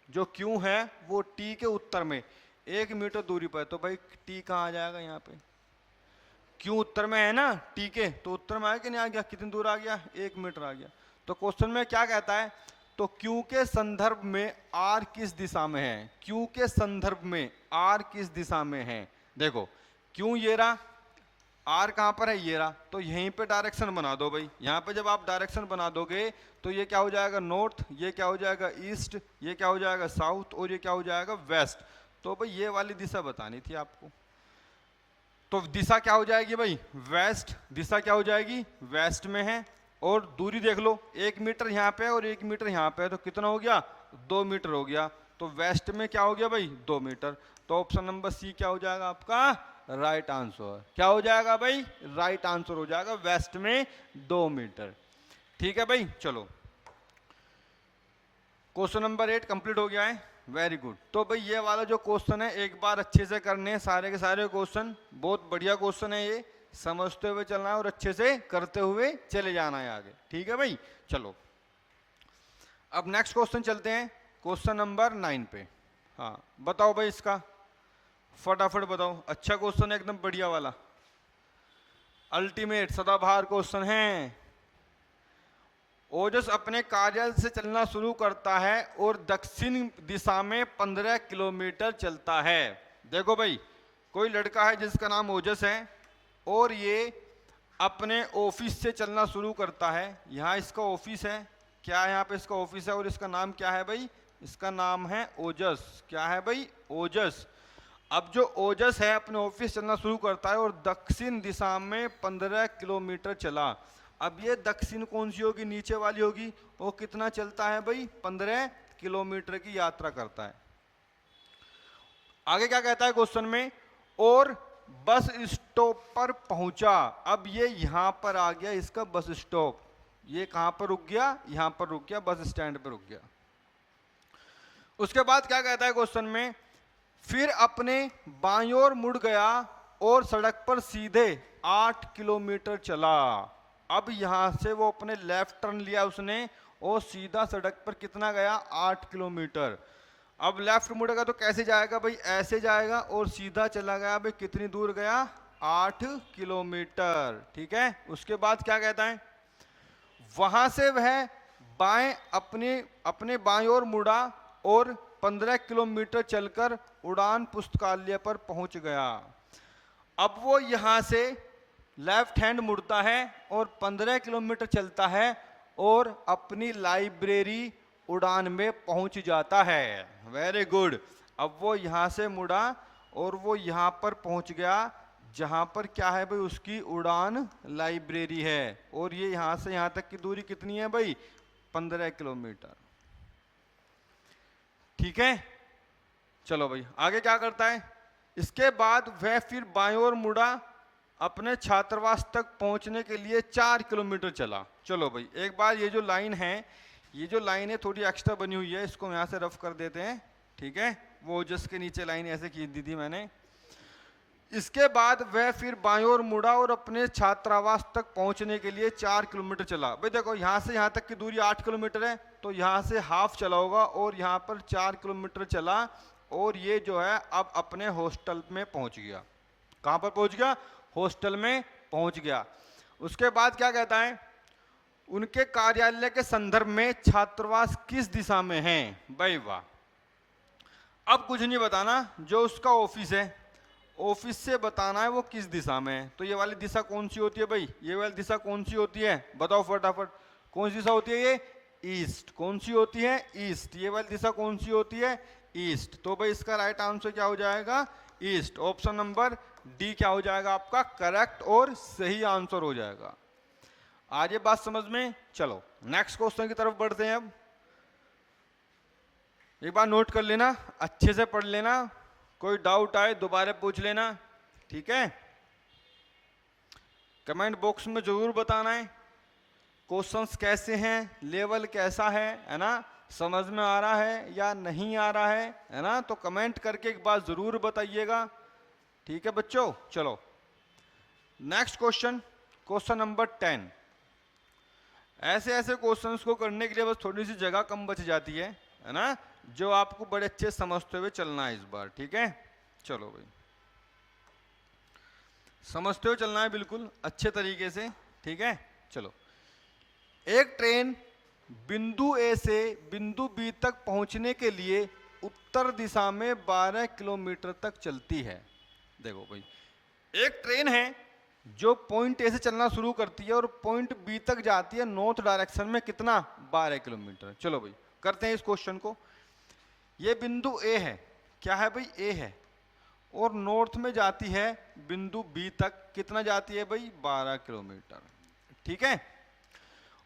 जो क्यू है वो टी के उत्तर में 1 मीटर दूरी पर है, तो भाई टी कहाँ आ जाएगा यहाँ पे, क्यू उत्तर में है ना टी के, तो उत्तर में आया कि नहीं आ गया, कितनी दूर आ गया, 1 मीटर आ गया। तो क्वेश्चन में क्या कहता है, तो क्यू के संदर्भ में आर किस दिशा में है, क्यू के संदर्भ में आर किस दिशा में है। देखो क्यू ये रहा, आर कहाँ पर है, ये रहा, तो यहीं पे डायरेक्शन बना दो भाई। यहाँ पे जब आप डायरेक्शन बना दोगे तो ये क्या हो जाएगा नॉर्थ, ये क्या हो जाएगा ईस्ट, ये क्या हो जाएगा साउथ, और ये क्या हो जाएगा वेस्ट। तो भाई ये वाली दिशा बतानी थी आपको। तो दिशा क्या हो जाएगी भाई, वेस्ट, दिशा क्या हो जाएगी वेस्ट में है। और दूरी देख लो, 1 मीटर यहाँ पे और 1 मीटर यहाँ पे है, तो कितना हो गया, 2 मीटर हो गया। तो वेस्ट में क्या हो गया भाई, 2 मीटर। तो ऑप्शन नंबर सी क्या हो जाएगा आपका राइट आंसर। क्या हो जाएगा भाई, राइट आंसर हो जाएगा, वेस्ट में 2 मीटर। ठीक है भाई, चलो क्वेश्चन नंबर 8 कंप्लीट हो गया है, वेरी गुड। तो भाई ये वाला जो क्वेश्चन है एक बार अच्छे से करने हैं, सारे के सारे क्वेश्चन, बहुत बढ़िया क्वेश्चन है ये, समझते हुए चलना है और अच्छे से करते हुए चले जाना है आगे। ठीक है भाई, चलो अब नेक्स्ट क्वेश्चन चलते हैं, क्वेश्चन नंबर 9 पे। हाँ बताओ भाई इसका, फटाफट बताओ। अच्छा क्वेश्चन है एकदम बढ़िया वाला, अल्टीमेट सदाबहार क्वेश्चन है। ओजस अपने कार्यालय से चलना शुरू करता है और दक्षिण दिशा में 15 किलोमीटर चलता है। देखो भाई कोई लड़का है जिसका नाम ओजस है और ये अपने ऑफिस से चलना शुरू करता है। यहाँ इसका ऑफिस है, क्या है यहाँ पे इसका ऑफिस है, और इसका नाम क्या है भाई, इसका नाम है ओजस। क्या है भाई, ओजस। अब जो ओजस है अपने ऑफिस चलना शुरू करता है और दक्षिण दिशा में 15 किलोमीटर चला। अब ये दक्षिण कौन सी होगी, नीचे वाली होगी, वो कितना चलता है भाई, 15 किलोमीटर की यात्रा करता है। आगे क्या कहता है क्वेश्चन में, और बस स्टॉप पर पहुंचा। अब ये यहां पर आ गया इसका बस स्टॉप, ये कहां पर रुक गया, यहां पर रुक गया, बस स्टैंड पर रुक गया। उसके बाद क्या कहता है क्वेश्चन में, फिर अपने बाईं ओर मुड़ गया और सड़क पर सीधे 8 किलोमीटर चला। अब यहां से वो अपने लेफ्ट टर्न लिया उसने और सीधा सड़क पर कितना गया, 8 किलोमीटर। अब लेफ्ट मुड़ेगा तो कैसे जाएगा भाई, ऐसे जाएगा और सीधा चला गया भाई, कितनी दूर गया, 8 किलोमीटर। ठीक है, उसके बाद क्या कहता है, वहां से वह बाएं अपने बाएं ओर मुड़ा और 15 किलोमीटर चलकर उड़ान पुस्तकालय पर पहुंच गया। अब वो यहां से लेफ्ट हैंड मुड़ता है और 15 किलोमीटर चलता है और अपनी लाइब्रेरी उड़ान में पहुंच जाता है। Very good. अब वो यहां से मुड़ा और वो यहां पर पहुंच गया जहां पर क्या है भाई, उसकी उड़ान लाइब्रेरी है। और ये यहां से यहां तक की दूरी कितनी है भाई, 15 किलोमीटर। ठीक है, चलो भाई आगे क्या करता है, इसके बाद वह फिर बाईं ओर मुड़ा, अपने छात्रावास तक पहुंचने के लिए 4 किलोमीटर चला। चलो भाई एक बार ये जो लाइन है, ये जो लाइन है थोड़ी एक्स्ट्रा बनी हुई है, इसको यहाँ से रफ कर देते हैं। ठीक है, वो जिसके नीचे लाइन ऐसे खींच दी थी मैंने। इसके बाद वह फिर बाईं ओर मुड़ा और अपने छात्रावास तक पहुंचने के लिए 4 किलोमीटर चला। भाई देखो यहाँ से यहाँ तक की दूरी 8 किलोमीटर है, तो यहाँ से हाफ चला होगा और यहाँ पर 4 किलोमीटर चला और ये जो है अब अपने हॉस्टल में पहुंच गया। कहाँ पर पहुंच गया, हॉस्टल में पहुंच गया। उसके बाद क्या कहता है, उनके कार्यालय के संदर्भ में छात्रावास किस दिशा में है। भाई वाह, अब कुछ नहीं बताना, जो उसका ऑफिस है ऑफिस से बताना है वो किस दिशा में है। तो ये वाली दिशा कौन सी होती है भाई, ये वाली दिशा कौन सी होती है, बताओ फटाफट, कौन सी दिशा होती है ये, ईस्ट। कौन सी होती है, ईस्ट। ये वाली दिशा कौन सी होती है, ईस्ट। तो भाई इसका राइट आंसर क्या हो जाएगा, ईस्ट। ऑप्शन नंबर डी क्या हो जाएगा आपका करेक्ट और सही आंसर हो जाएगा। आज ये बात समझ में। चलो नेक्स्ट क्वेश्चन की तरफ बढ़ते हैं। अब एक बार नोट कर लेना, अच्छे से पढ़ लेना, कोई डाउट आए दोबारा पूछ लेना। ठीक है, कमेंट बॉक्स में जरूर बताना है क्वेश्चंस कैसे हैं, लेवल कैसा है ना, समझ में आ रहा है या नहीं आ रहा है ना, तो कमेंट करके एक बार जरूर बताइएगा। ठीक है बच्चों, चलो नेक्स्ट क्वेश्चन, क्वेश्चन नंबर 10। ऐसे ऐसे क्वेश्चंस को करने के लिए बस थोड़ी सी जगह कम बच जाती है ना, जो आपको बड़े अच्छे समझते हुए चलना है इस बार, ठीक है। चलो भाई, समझते हुए चलना है बिल्कुल अच्छे तरीके से, ठीक है। चलो, एक ट्रेन बिंदु ए से बिंदु बी तक पहुंचने के लिए उत्तर दिशा में 12 किलोमीटर तक चलती है। देखो भाई, एक ट्रेन है जो पॉइंट ए से चलना शुरू करती है और पॉइंट बी तक जाती है नॉर्थ डायरेक्शन में, कितना, 12 किलोमीटर। चलो भाई, करते हैं इस क्वेश्चन को। ये बिंदु ए है, क्या है भाई, ए है, और नॉर्थ में जाती है बिंदु बी तक, कितना जाती है भाई, 12 किलोमीटर, ठीक है।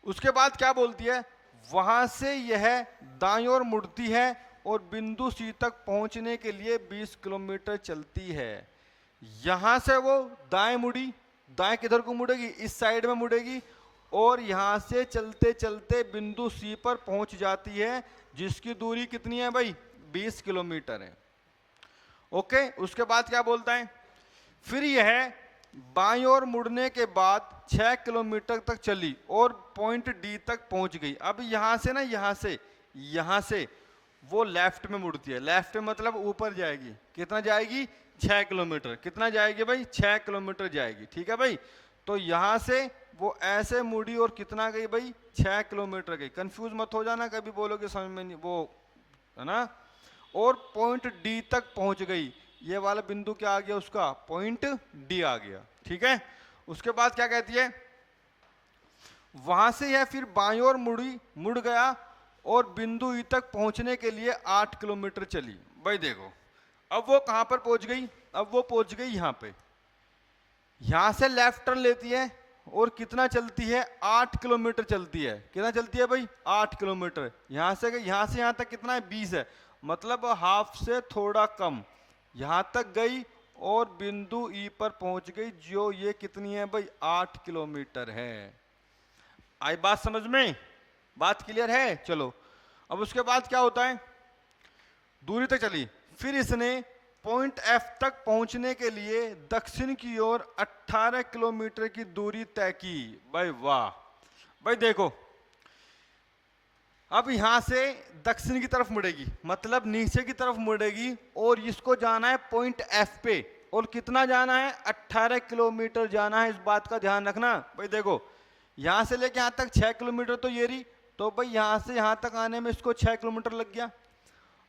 उसके बाद क्या बोलती है, वहां से यह दाईं ओर मुड़ती है और बिंदु सी तक पहुंचने के लिए 20 किलोमीटर चलती है। यहां से वो दाएं मुड़ी, दाएं किधर को मुड़ेगी, इस साइड में मुड़ेगी, और यहां से चलते चलते बिंदु सी पर पहुंच जाती है, जिसकी दूरी कितनी है भाई, 20 किलोमीटर है। ओके, उसके बाद क्या बोलता है, फिर यह बाईं ओर मुड़ने के बाद 6 किलोमीटर तक चली और पॉइंट डी तक पहुंच गई। अब यहां से ना, यहां से वो लेफ्ट में मुड़ती है, लेफ्ट में मतलब ऊपर जाएगी, कितना जाएगी, 6 किलोमीटर, कितना जाएगी भाई, 6 किलोमीटर जाएगी, ठीक है भाई। तो यहां से वो ऐसे मुड़ी और कितना गई भाई, 6 किलोमीटर गई। कंफ्यूज मत हो जाना, कभी बोलोगे समझ में नहीं, वो है ना। और पॉइंट डी तक पहुंच गई, ये वाला बिंदु क्या आ गया उसका, पॉइंट डी आ गया, ठीक है। उसके बाद क्या कहती है, वहां से यह फिर बाईं ओर मुड़ गया और बिंदु ई तक पहुंचने के लिए 8 किलोमीटर चली। भाई देखो, अब वो कहां पर पहुंच गई, अब वो पहुंच गई यहां पे, यहां से लेफ्ट टर्न लेती है और कितना चलती है, 8 किलोमीटर चलती है, कितना चलती है भाई, 8 किलोमीटर। यहां से यहां तक कितना है, 20 है, मतलब हाफ से थोड़ा कम, यहां तक गई और बिंदु ई पर पहुंच गई, जो ये कितनी है भाई, 8 किलोमीटर है। आई बात समझ में, बात क्लियर है। चलो, अब उसके बाद क्या होता है, दूरी तक चली, फिर इसने पॉइंट एफ तक पहुंचने के लिए दक्षिण की ओर 18 किलोमीटर की दूरी तय की। भाई वाह, भाई देखो, अब यहां से दक्षिण की तरफ मुड़ेगी, मतलब नीचे की तरफ मुड़ेगी, और इसको जाना है पॉइंट एफ पे, और कितना जाना है, 18 किलोमीटर जाना है, इस बात का ध्यान रखना। भाई देखो, यहां से लेके यहां तक 6 किलोमीटर तो ये रही, तो भाई यहां से यहां तक आने में इसको 6 किलोमीटर लग गया।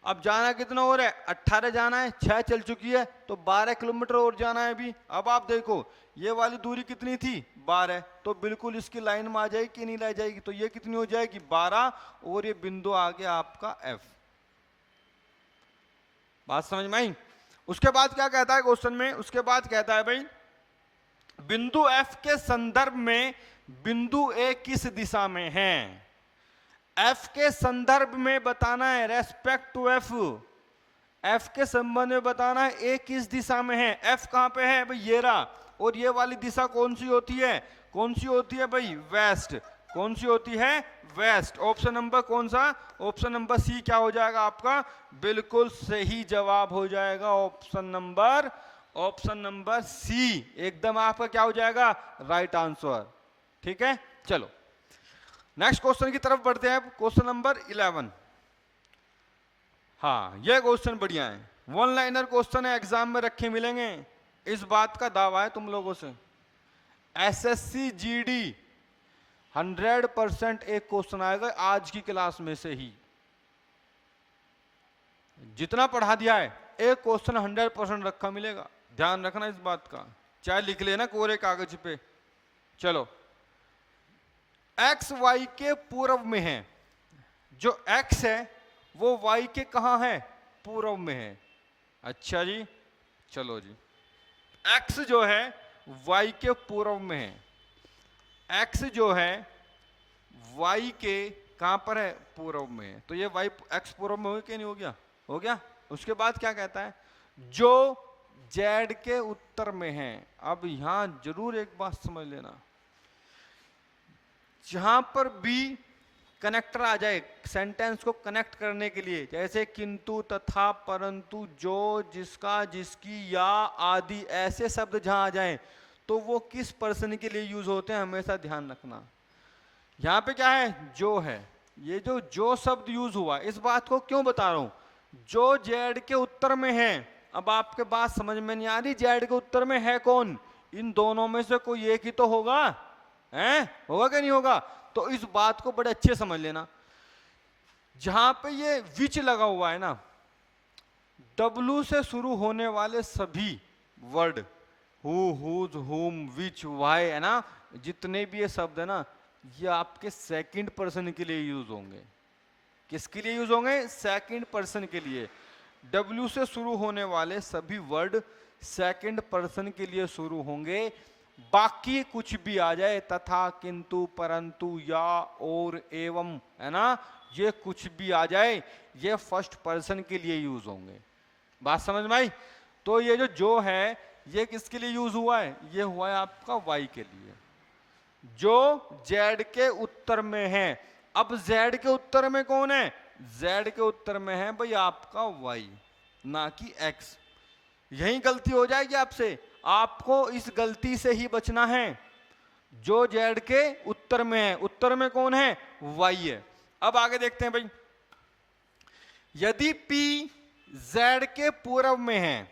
अब जाना कितना और है, 18 जाना है, 6 चल चुकी है, तो 12 किलोमीटर और जाना है अभी। अब आप देखो, ये वाली दूरी कितनी थी, 12, तो बिल्कुल इसकी लाइन में आ जाएगी कि नहीं ला जाएगी, तो ये कितनी हो जाएगी, 12, और ये बिंदु आ गया आपका F। बात समझ में आई। उसके बाद क्या कहता है क्वेश्चन में, उसके बाद कहता है भाई, बिंदु F के संदर्भ में बिंदु A किस दिशा में है। F के संदर्भ में बताना है, रेस्पेक्ट टू F, F के संबंध में बताना है A किस दिशा में है। F कहां पे है भाई, ये रहा, और ये वाली दिशा कौन सी होती है, कौन सी होती है भाई, वेस्ट, कौन सी होती है, वेस्ट। ऑप्शन नंबर कौन सा, ऑप्शन नंबर सी क्या हो जाएगा आपका, बिल्कुल सही जवाब हो जाएगा ऑप्शन नंबर सी, एकदम आपका क्या हो जाएगा, राइट आंसर, ठीक है। चलो नेक्स्ट क्वेश्चन की तरफ बढ़ते हैं, क्वेश्चन नंबर 11। हाँ, यह क्वेश्चन बढ़िया है, वन लाइनर क्वेश्चन है, एग्जाम में रखे मिलेंगे, इस बात का दावा है तुम लोगों से। एसएससी जीडी 100% एक क्वेश्चन आएगा आज की क्लास में से ही, जितना पढ़ा दिया है एक क्वेश्चन 100% रखा मिलेगा, ध्यान रखना इस बात का, चाहे लिख लेना कोरे कागज पे। चलो, x y के पूर्व में है, जो x है वो y के कहां है, पूर्व में है। अच्छा जी, चलो जी, x जो है y के पूर्व में है, x जो है y के कहां पर है, पूर्व में है, तो ये y x पूर्व में हो गया कि नहीं हो गया, हो गया। उसके बाद क्या कहता है, जो z के उत्तर में है। अब यहां जरूर एक बात समझ लेना, जहां पर भी कनेक्टर आ जाए सेंटेंस को कनेक्ट करने के लिए, जैसे किंतु, तथा, परंतु, जो, जिसका, जिसकी, या आदि, ऐसे शब्द जहां आ जाएं तो वो किस पर्सन के लिए यूज होते हैं, हमेशा ध्यान रखना। यहां पे क्या है, जो है, ये जो शब्द यूज हुआ, इस बात को क्यों बता रहा हूं, जो जेड के उत्तर में है। अब आपके बात समझ में नहीं आ रही, जेड के उत्तर में है कौन, इन दोनों में से कोई एक ही तो होगा, है, होगा क्या नहीं होगा। तो इस बात को बड़े अच्छे समझ लेना, जहां पे ये विच लगा हुआ है ना, डब्लू से शुरू होने वाले सभी वर्ड, हु, हुज, हुम, विच, वाई, है ना, जितने भी ये शब्द है ना, ये आपके सेकंड पर्सन के लिए यूज होंगे। किसके लिए यूज होंगे, सेकंड पर्सन के लिए। डब्ल्यू से शुरू होने वाले सभी वर्ड सेकंड पर्सन के लिए शुरू होंगे। बाकी कुछ भी आ जाए, तथा, किंतु, परंतु, या, और, एवं, है ना, ये कुछ भी आ जाए, ये फर्स्ट पर्सन के लिए यूज होंगे। बात समझ में आई। तो ये जो है ये किसके लिए यूज हुआ है, ये हुआ है आपका वाई के लिए, जो जेड के उत्तर में है। अब जेड के उत्तर में कौन है, जेड के उत्तर में है भाई आपका वाई, ना कि एक्स। यही गलती हो जाएगी आपसे, आपको इस गलती से ही बचना है। जो जेड के उत्तर में है, उत्तर में कौन है, वाई है। अब आगे देखते हैं भाई, यदि P Z के पूर्व में है,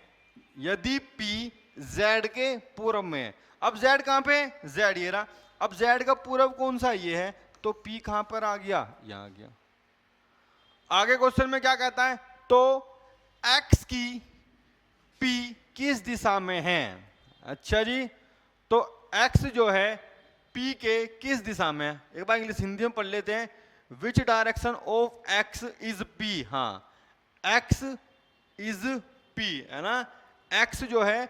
यदि P Z के पूर्व में है, अब Z कहां पे, Z ये रहा, अब Z का पूर्व कौन सा, ये है, तो P कहां पर आ गया, यहां आ गया। आगे क्वेश्चन में क्या कहता है, तो X की P किस दिशा में है। अच्छा जी, तो X जो है P के किस दिशा में है, एक बार इंग्लिश हिंदी में पढ़ लेते हैं। विच direction of X is P, हाँ, X इज P, है ना, X जो है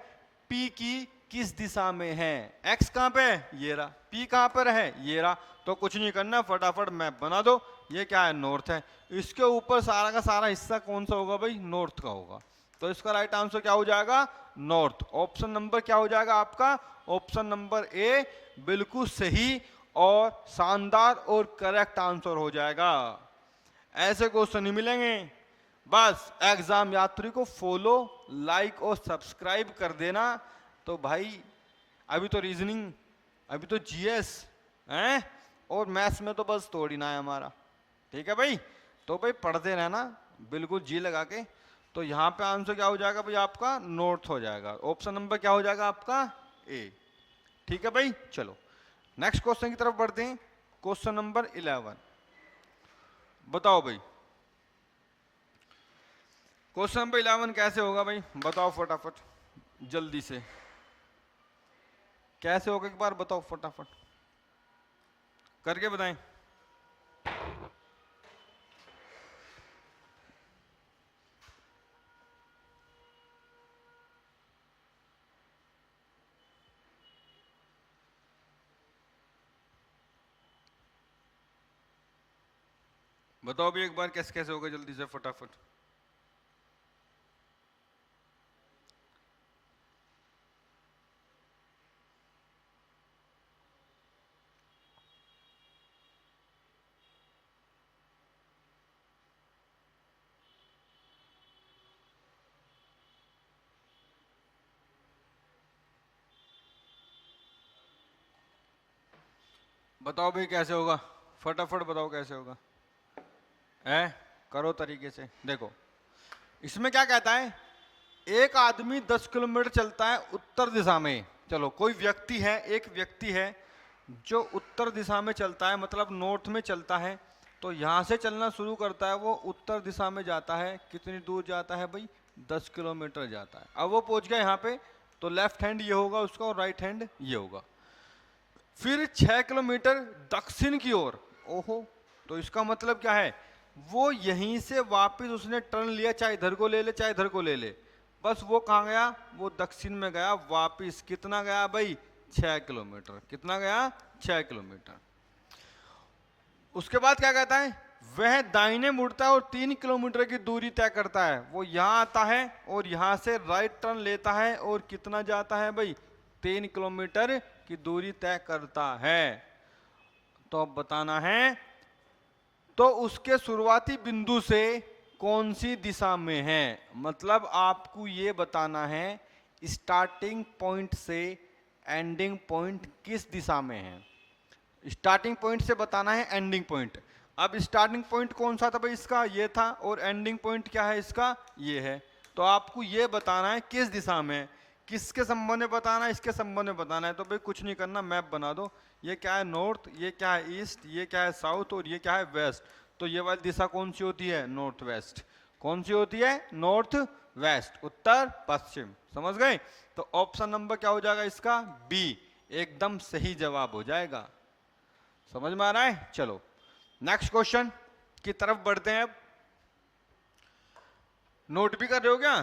P की किस दिशा में है, X कहां पे है, ये रहा, P कहां पर है, ये रहा। तो कुछ नहीं करना, फटाफट मैप बना दो। ये क्या है, नॉर्थ है, इसके ऊपर सारा का सारा हिस्सा कौन सा होगा भाई, नॉर्थ का होगा। तो इसका राइट आंसर क्या हो जाएगा, नॉर्थ। ऑप्शन नंबर क्या हो जाएगा आपका, ऑप्शन नंबर ए बिल्कुल सही और शानदार और करेक्ट आंसर हो जाएगा। ऐसे क्वेश्चन नहीं मिलेंगे। बस एग्जाम यात्री को फॉलो, लाइक और सब्सक्राइब कर देना। तो भाई अभी तो रीजनिंग, अभी तो जीएस हैं, और मैथ्स में तो बस तोड़ ही ना है हमारा, ठीक है भाई। तो भाई पढ़ते रहना बिल्कुल जी लगा के। तो यहाँ पे आंसर क्या हो जाएगा भाई आपका, नॉर्थ हो जाएगा। ऑप्शन नंबर क्या हो जाएगा आपका, ए, ठीक है भाई। चलो नेक्स्ट क्वेश्चन की तरफ बढ़ते हैं। क्वेश्चन नंबर 11 बताओ भाई, क्वेश्चन नंबर 11 कैसे होगा भाई, बताओ फटाफट जल्दी से, कैसे होगा एक बार बताओ फटाफट करके बताएं। बताओ भी एक बार कैसे कैसे होगा, जल्दी से फटाफट। बताओ भाई कैसे होगा, फटाफट बताओ कैसे होगा, है करो तरीके से। देखो इसमें क्या कहता है, एक आदमी 10 किलोमीटर चलता है उत्तर दिशा में। चलो कोई व्यक्ति है, एक व्यक्ति है जो उत्तर दिशा में चलता है, मतलब नॉर्थ में चलता है। तो यहाँ से चलना शुरू करता है, वो उत्तर दिशा में जाता है। कितनी दूर जाता है भाई, 10 किलोमीटर जाता है। अब वो पहुंच गया यहाँ पे, तो लेफ्ट हैंड ये होगा उसका और राइट हैंड ये होगा। फिर 6 किलोमीटर दक्षिण की ओर, ओहो, तो इसका मतलब क्या है, वो यहीं से वापस उसने टर्न लिया, चाहे इधर को ले ले चाहे इधर को ले ले, बस वो कहाँ गया, वो दक्षिण में गया वापस। कितना गया भाई, 6 किलोमीटर। कितना गया, 6 किलोमीटर। उसके बाद क्या कहता है, वह दाहिने मुड़ता है और 3 किलोमीटर की दूरी तय करता है। वो यहाँ आता है और यहाँ से राइट टर्न लेता है और कितना जाता है भाई, 3 किलोमीटर की दूरी तय करता है। तो अब बताना है, तो उसके शुरुआती बिंदु से कौन सी दिशा में है। मतलब आपको ये बताना है स्टार्टिंग पॉइंट से एंडिंग पॉइंट किस दिशा में है। स्टार्टिंग पॉइंट से बताना है एंडिंग पॉइंट। अब स्टार्टिंग पॉइंट कौन सा था भाई इसका, ये था, और एंडिंग पॉइंट क्या है इसका, ये है। तो आपको ये बताना है किस दिशा में, किसके संबंध में बताना है, इसके संबंध में बताना है। तो भाई कुछ नहीं करना, मैप बना दो। ये क्या है नॉर्थ, ये क्या है ईस्ट, ये क्या है साउथ, और ये क्या है वेस्ट। तो ये वाली दिशा कौन सी होती है, नॉर्थ वेस्ट। कौन सी होती है, नॉर्थ वेस्ट, उत्तर पश्चिम। समझ गए। तो ऑप्शन नंबर क्या हो जाएगा इसका, बी, एकदम सही जवाब हो जाएगा। समझ में आ रहा है। चलो नेक्स्ट क्वेश्चन की तरफ बढ़ते हैं। अब नोट भी कर रहे हो क्या,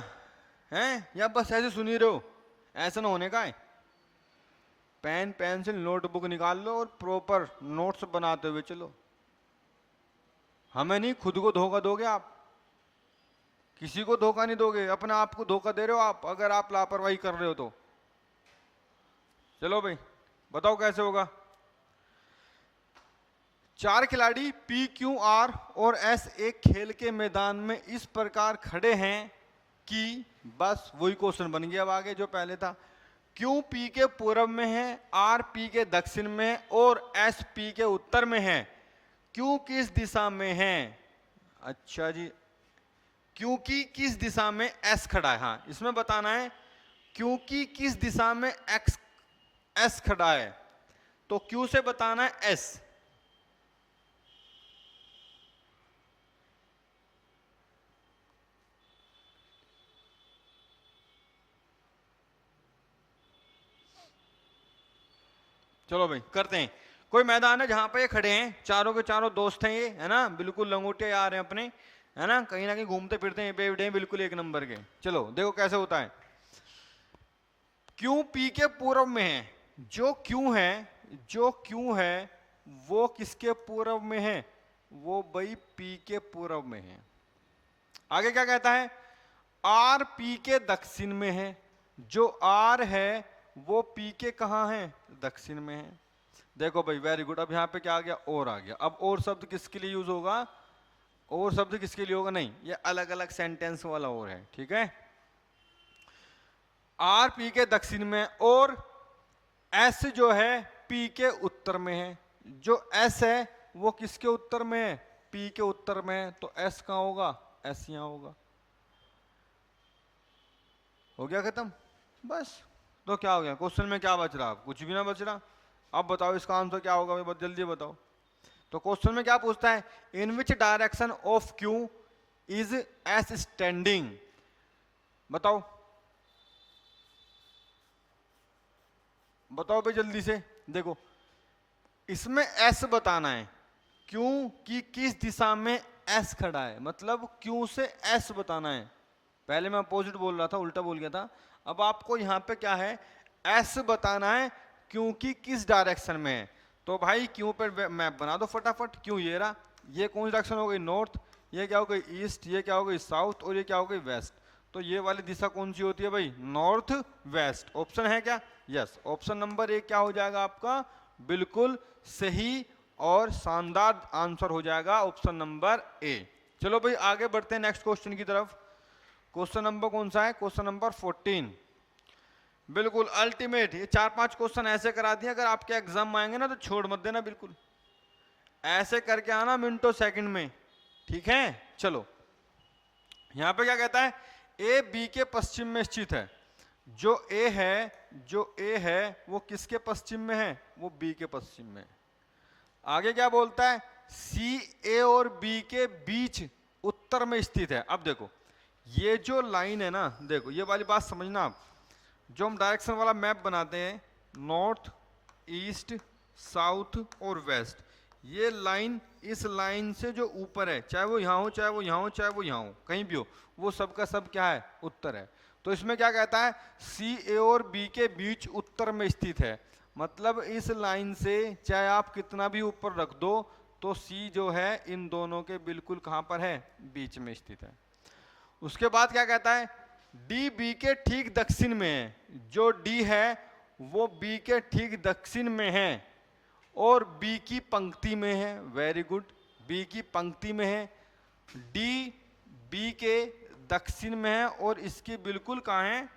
हैं, या बस ऐसे सुन ही रहे हो, ऐसा ना होने का है। पेन पेंसिल नोटबुक निकाल लो और प्रॉपर नोट्स बनाते हुए चलो। हमें नहीं, खुद को धोखा दोगे आप, किसी को धोखा नहीं दोगे, अपने आप को धोखा दे रहे हो आप अगर आप लापरवाही कर रहे हो तो। चलो भाई बताओ कैसे होगा। 4 खिलाड़ी पी, क्यू, आर और एस एक खेल के मैदान में इस प्रकार खड़े हैं कि, बस वही क्वेश्चन बन गया अब आगे जो पहले था। क्यू पी के पूर्व में है, आर पी के दक्षिण में है और एस पी के उत्तर में है। क्यू किस दिशा में है। अच्छा जी, क्योंकि किस दिशा में एस खड़ा है, हाँ इसमें बताना है क्योंकि किस दिशा में एक्स एस खड़ा है। तो क्यू से बताना है एस। चलो भाई करते हैं। कोई मैदान है जहां पे ये खड़े हैं, चारों के चारों दोस्त हैं ये, है ना, बिल्कुल लंगोटे आ रहे हैं अपने, है ना कहीं घूमते फिरते हैं, बेवड़े हैं बिल्कुल एक नंबर के। चलो देखो कैसे होता है। क्यू पी के पूर्व में है, जो क्यू है वो किसके पूर्व में है, वो भाई पी के पूर्व में है। आगे क्या कहता है, आर पी के दक्षिण में है, जो आर है वो पी के कहां है, दक्षिण में है। देखो भाई वेरी गुड। अब यहां पे क्या आ गया, और आ गया। अब और शब्द किसके लिए यूज होगा, और शब्द किसके लिए होगा, नहीं ये अलग अलग सेंटेंस वाला और है, ठीक है। आर पी के दक्षिण में और एस जो है पी के उत्तर में है। जो एस है वो किसके उत्तर में है, पी के उत्तर में है। तो एस कहां होगा, एस यहां होगा। हो गया खत्म बस। तो क्या हो गया, क्वेश्चन में क्या बच रहा, कुछ भी ना बच रहा। अब बताओ इसका आंसर क्या होगा, बहुत जल्दी बताओ। तो क्वेश्चन में क्या पूछता है, in which direction of Q is S standing. बताओ बताओ भाई जल्दी से। देखो इसमें एस बताना है, क्यों कि किस दिशा में एस खड़ा है, मतलब क्यू से एस बताना है। पहले मैं अपोजिट बोल रहा था, उल्टा बोल गया था। अब आपको यहां पे क्या है, एस बताना है क्योंकि किस डायरेक्शन में है। तो भाई क्यू पे मैप बना दो फटाफट। क्यों ये रहा, ये कौन सी डायरेक्शन हो गई, नॉर्थ, ये क्या हो गई ईस्ट, ये क्या हो गई साउथ, और ये क्या हो गई वेस्ट। तो ये वाली दिशा कौन सी होती है भाई, नॉर्थ वेस्ट। ऑप्शन है क्या, यस। ऑप्शन नंबर 1 क्या हो जाएगा आपका, बिल्कुल सही और शानदार आंसर हो जाएगा ऑप्शन नंबर ए। चलो भाई आगे बढ़ते हैं नेक्स्ट क्वेश्चन की तरफ। क्वेश्चन नंबर कौन सा है, क्वेश्चन नंबर 14। बिल्कुल अल्टीमेट। ये 4-5 क्वेश्चन ऐसे करा दिए, अगर आपके एग्जाम में आएंगे ना तो छोड़ मत देना, बिल्कुल ऐसे करके आना मिनटों सेकंड में, ठीक है। चलो यहां पे क्या कहता है, ए बी के पश्चिम में स्थित है। जो ए है वो किसके पश्चिम में है, वो बी के पश्चिम में। आगे क्या बोलता है, सी ए और बी के बीच उत्तर में स्थित है। अब देखो ये जो लाइन है ना, देखो ये वाली बात समझना आप। जो हम डायरेक्शन वाला मैप बनाते हैं, नॉर्थ ईस्ट साउथ और वेस्ट, ये लाइन इस लाइन से जो ऊपर है, चाहे वो यहाँ हो चाहे वो यहाँ हो चाहे वो यहाँ हो, कहीं भी हो, वो सब का सब क्या है, उत्तर है। तो इसमें क्या कहता है, सी ए और बी के बीच उत्तर में स्थित है। मतलब इस लाइन से चाहे आप कितना भी ऊपर रख दो, तो सी जो है इन दोनों के बिल्कुल कहाँ पर है, बीच में स्थित है। उसके बाद क्या कहता है, डी बी के ठीक दक्षिण में है। जो डी है वो बी के ठीक दक्षिण में है और बी की पंक्ति में है। वेरी गुड, बी की पंक्ति में है। डी बी के दक्षिण में है और इसकी बिल्कुल कहाँ है,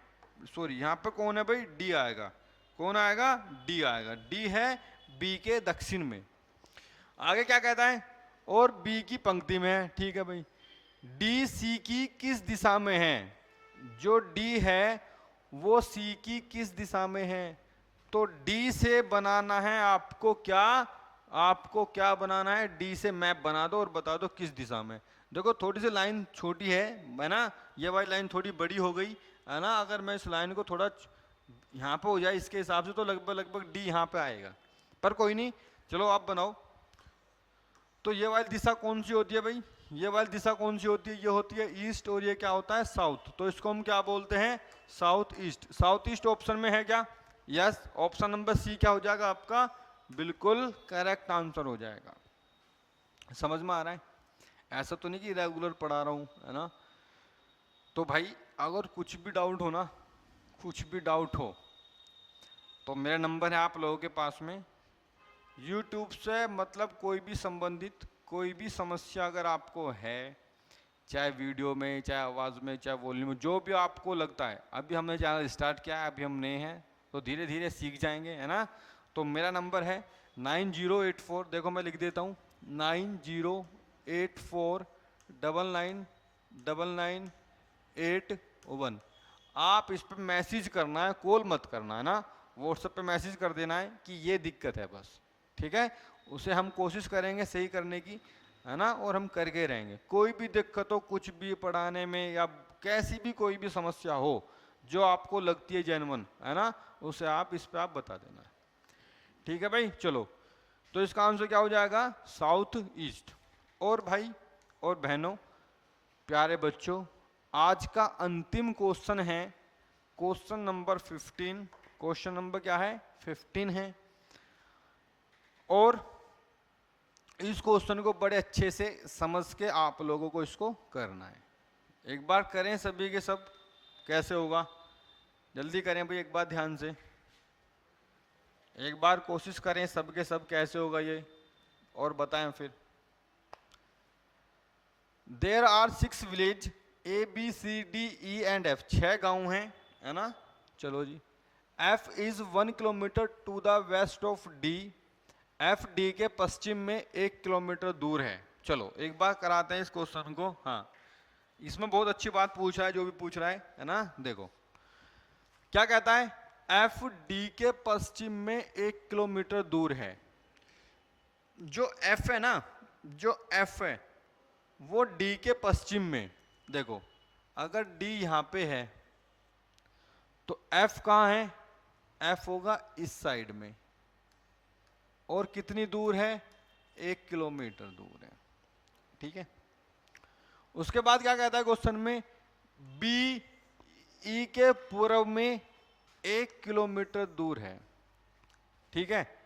सॉरी यहाँ पे कौन है भाई, डी आएगा। कौन आएगा, डी आएगा। डी है बी के दक्षिण में। आगे क्या कहता है, और बी की पंक्ति में है, ठीक है भाई। डी सी की किस दिशा में है? जो डी है वो सी की किस दिशा में है? तो डी से बनाना है आपको क्या? आपको क्या बनाना है? डी से मैप बना दो और बता दो किस दिशा में। देखो थोड़ी सी लाइन छोटी है ना, ये वाली लाइन थोड़ी बड़ी हो गई है ना। अगर मैं इस लाइन को थोड़ा यहाँ पे हो जाए इसके हिसाब से तो लगभग डी यहाँ पे आएगा, पर कोई नहीं, चलो आप बनाओ। तो ये वाली दिशा कौन सी होती है भाई? ये वाली दिशा कौन सी होती है? ये होती है ईस्ट और ये क्या होता है? साउथ। तो इसको हम क्या बोलते हैं? South east. South east option में है क्या? यस, ऑप्शन नंबर सी क्या हो जाएगा आपका? बिल्कुल करेक्ट आंसर हो जाएगा। समझ में आ रहा है? ऐसा तो नहीं कि रेगुलर पढ़ा रहा हूं, है ना। तो भाई अगर कुछ भी डाउट हो ना, कुछ भी डाउट हो तो मेरा नंबर है आप लोगों के पास में। YouTube से मतलब कोई भी संबंधित कोई भी समस्या अगर आपको है, चाहे वीडियो में, चाहे आवाज़ में, चाहे वॉल्यूम में, जो भी आपको लगता है। अभी हमने चैनल स्टार्ट किया है, अभी हम नए हैं तो धीरे धीरे सीख जाएंगे, है ना। तो मेरा नंबर है 9084, देखो मैं लिख देता हूँ 9084999981। आप इस पर मैसेज करना है, कॉल मत करना है ना, व्हाट्सएप पे मैसेज कर देना है कि ये दिक्कत है बस, ठीक है। उसे हम कोशिश करेंगे सही करने की, है ना, और हम करके रहेंगे। कोई भी दिक्कत हो, कुछ भी पढ़ाने में या कैसी भी कोई भी समस्या हो जो आपको लगती है जेन्युइन, है ना, उसे आप इस पे आप बता देना, ठीक है भाई। चलो, तो इसका आंसर क्या हो जाएगा? South east. और भाई और बहनों, प्यारे बच्चों, आज का अंतिम क्वेश्चन है क्वेश्चन नंबर 15। क्वेश्चन नंबर क्या है? 15 है। और इस क्वेश्चन को बड़े अच्छे से समझ के आप लोगों को इसको करना है। एक बार करें सभी के सब, कैसे होगा? जल्दी करें भाई, एक बार ध्यान से, एक बार कोशिश करें सब के सब, कैसे होगा ये, और बताएं फिर। There are 6 village A B C D E and F, 6 गांव हैं, है ना। चलो जी, F is 1 kilometre to the west of D। F D के पश्चिम में 1 किलोमीटर दूर है। चलो एक बार कराते हैं इस क्वेश्चन को। हाँ, इसमें बहुत अच्छी बात पूछा है जो भी पूछ रहा है ना। देखो क्या कहता है? F D के पश्चिम में 1 किलोमीटर दूर है। जो F है ना, जो F है वो D के पश्चिम में, देखो अगर D यहां पे है तो F कहां है? F होगा इस साइड में, और कितनी दूर है? 1 किलोमीटर दूर है, ठीक है। उसके बाद क्या कहता है क्वेश्चन में? B E के पूर्व में 1 किलोमीटर दूर है, ठीक है।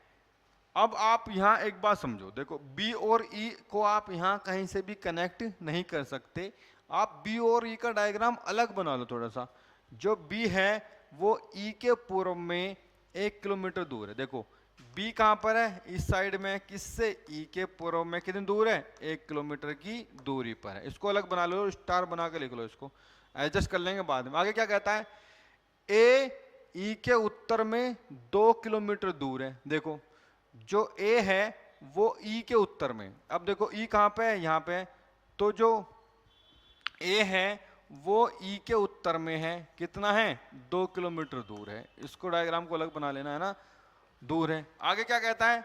अब आप यहां एक बात समझो, देखो B और E को आप यहां कहीं से भी कनेक्ट नहीं कर सकते। आप B और E का डायग्राम अलग बना लो थोड़ा सा। जो B है वो E के पूर्व में 1 किलोमीटर दूर है। देखो B कहां पर है? इस साइड में। किससे? E के पूर्व में कितनी दूर है? 1 किलोमीटर की दूरी पर है। इसको अलग बना लो, स्टार बना के लिख लो, इसको एडजस्ट कर लेंगे बाद में। आगे क्या कहता है? A E के उत्तर में 2 किलोमीटर दूर है। देखो जो A है वो E के उत्तर में। अब देखो E कहां पे है? यहां पे है। तो जो A है वो E के उत्तर में है। कितना है? 2 किलोमीटर दूर है। इसको डायग्राम को अलग बना लेना, है ना, दूर है। आगे क्या कहता है?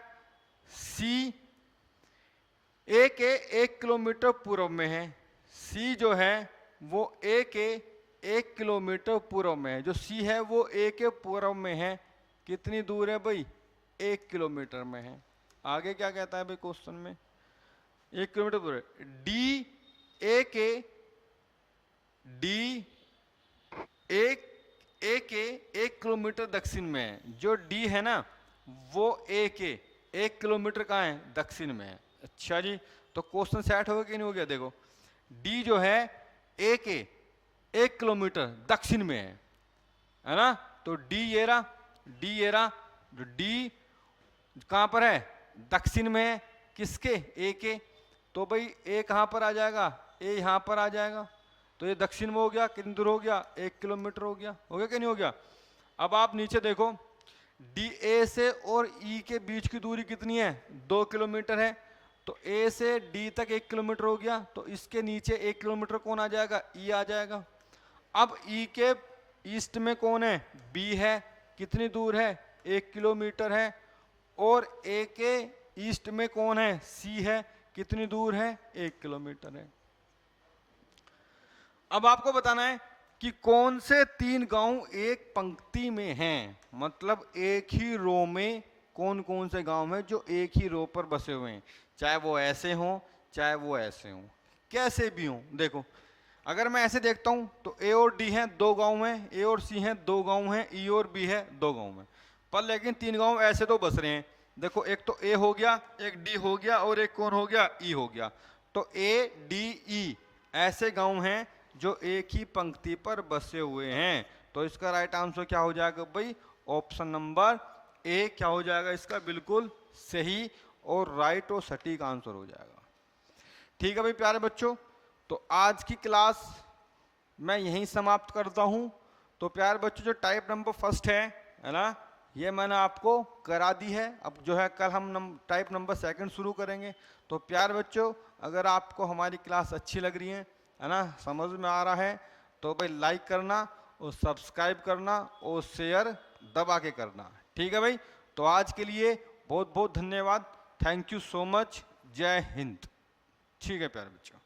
C A के 1 किलोमीटर पूर्व में है। C जो है वो A के 1 किलोमीटर पूर्व में है। जो C है वो A के पूर्व में है। कितनी दूर है भाई? 1 किलोमीटर में है। आगे क्या कहता है भाई क्वेश्चन में? 1 किलोमीटर दूर है। D A के 1 किलोमीटर दक्षिण में है। जो D है ना वो A के 1 किलोमीटर कहाँ है? दक्षिण में है। अच्छा जी, तो क्वेश्चन सेट हो गया कि नहीं हो गया? देखो D जो है A के 1 किलोमीटर दक्षिण में है ना। तो D ये रहा, जो D कहां पर है? दक्षिण में है। किसके? A के। तो भाई A कहां पर आ जाएगा? A यहां पर आ जाएगा। तो ये दक्षिण में हो गया। कितनी दूर हो गया? 1 किलोमीटर हो गया कि नहीं हो गया? अब आप नीचे देखो, DA से और E के बीच की दूरी कितनी है? 2 किलोमीटर है। तो ए से डी तक 1 किलोमीटर हो गया, तो इसके नीचे 1 किलोमीटर कौन आ जाएगा, ई आ जाएगा। अब ई के ईस्ट में कौन है, बी है, कितनी दूर है, 1 किलोमीटर है। और ए के ईस्ट में कौन है, सी है, कितनी दूर है, 1 किलोमीटर है। अब आपको बताना है कि कौन से 3 गांव एक पंक्ति में हैं, मतलब एक ही रो में कौन कौन से गांव हैं जो एक ही रो पर बसे हुए हैं, चाहे वो ऐसे हों चाहे वो ऐसे हों, कैसे भी हों। देखो अगर मैं ऐसे देखता हूं तो ए और डी हैं 2 गांव हैं, ए और सी हैं 2 गांव हैं, ई और बी है 2 गांव हैं, पर लेकिन 3 गांव ऐसे तो बस रहे हैं। देखो एक तो ए हो गया, एक डी हो गया और एक कौन हो गया, ई हो गया। तो ए डी ई ऐसे गांव हैं जो एक ही पंक्ति पर बसे हुए हैं। तो इसका राइट आंसर क्या हो जाएगा भाई, ऑप्शन नंबर ए क्या हो जाएगा इसका बिल्कुल सही और राइट और सटीक आंसर हो जाएगा। ठीक है भाई प्यारे बच्चों, तो आज की क्लास मैं यहीं समाप्त करता हूं। तो प्यारे बच्चों जो टाइप नंबर फर्स्ट है ना, ये मैंने आपको करा दी है। अब जो है कल हम टाइप नंबर सेकंड शुरू करेंगे। तो प्यारे बच्चों अगर आपको हमारी क्लास अच्छी लग रही है ना, समझ में आ रहा है, तो भाई लाइक करना और सब्सक्राइब करना और शेयर दबा के करना। ठीक है भाई, तो आज के लिए बहुत बहुत धन्यवाद, थैंक यू सो मच, जय हिंद। ठीक है प्यारे बच्चों।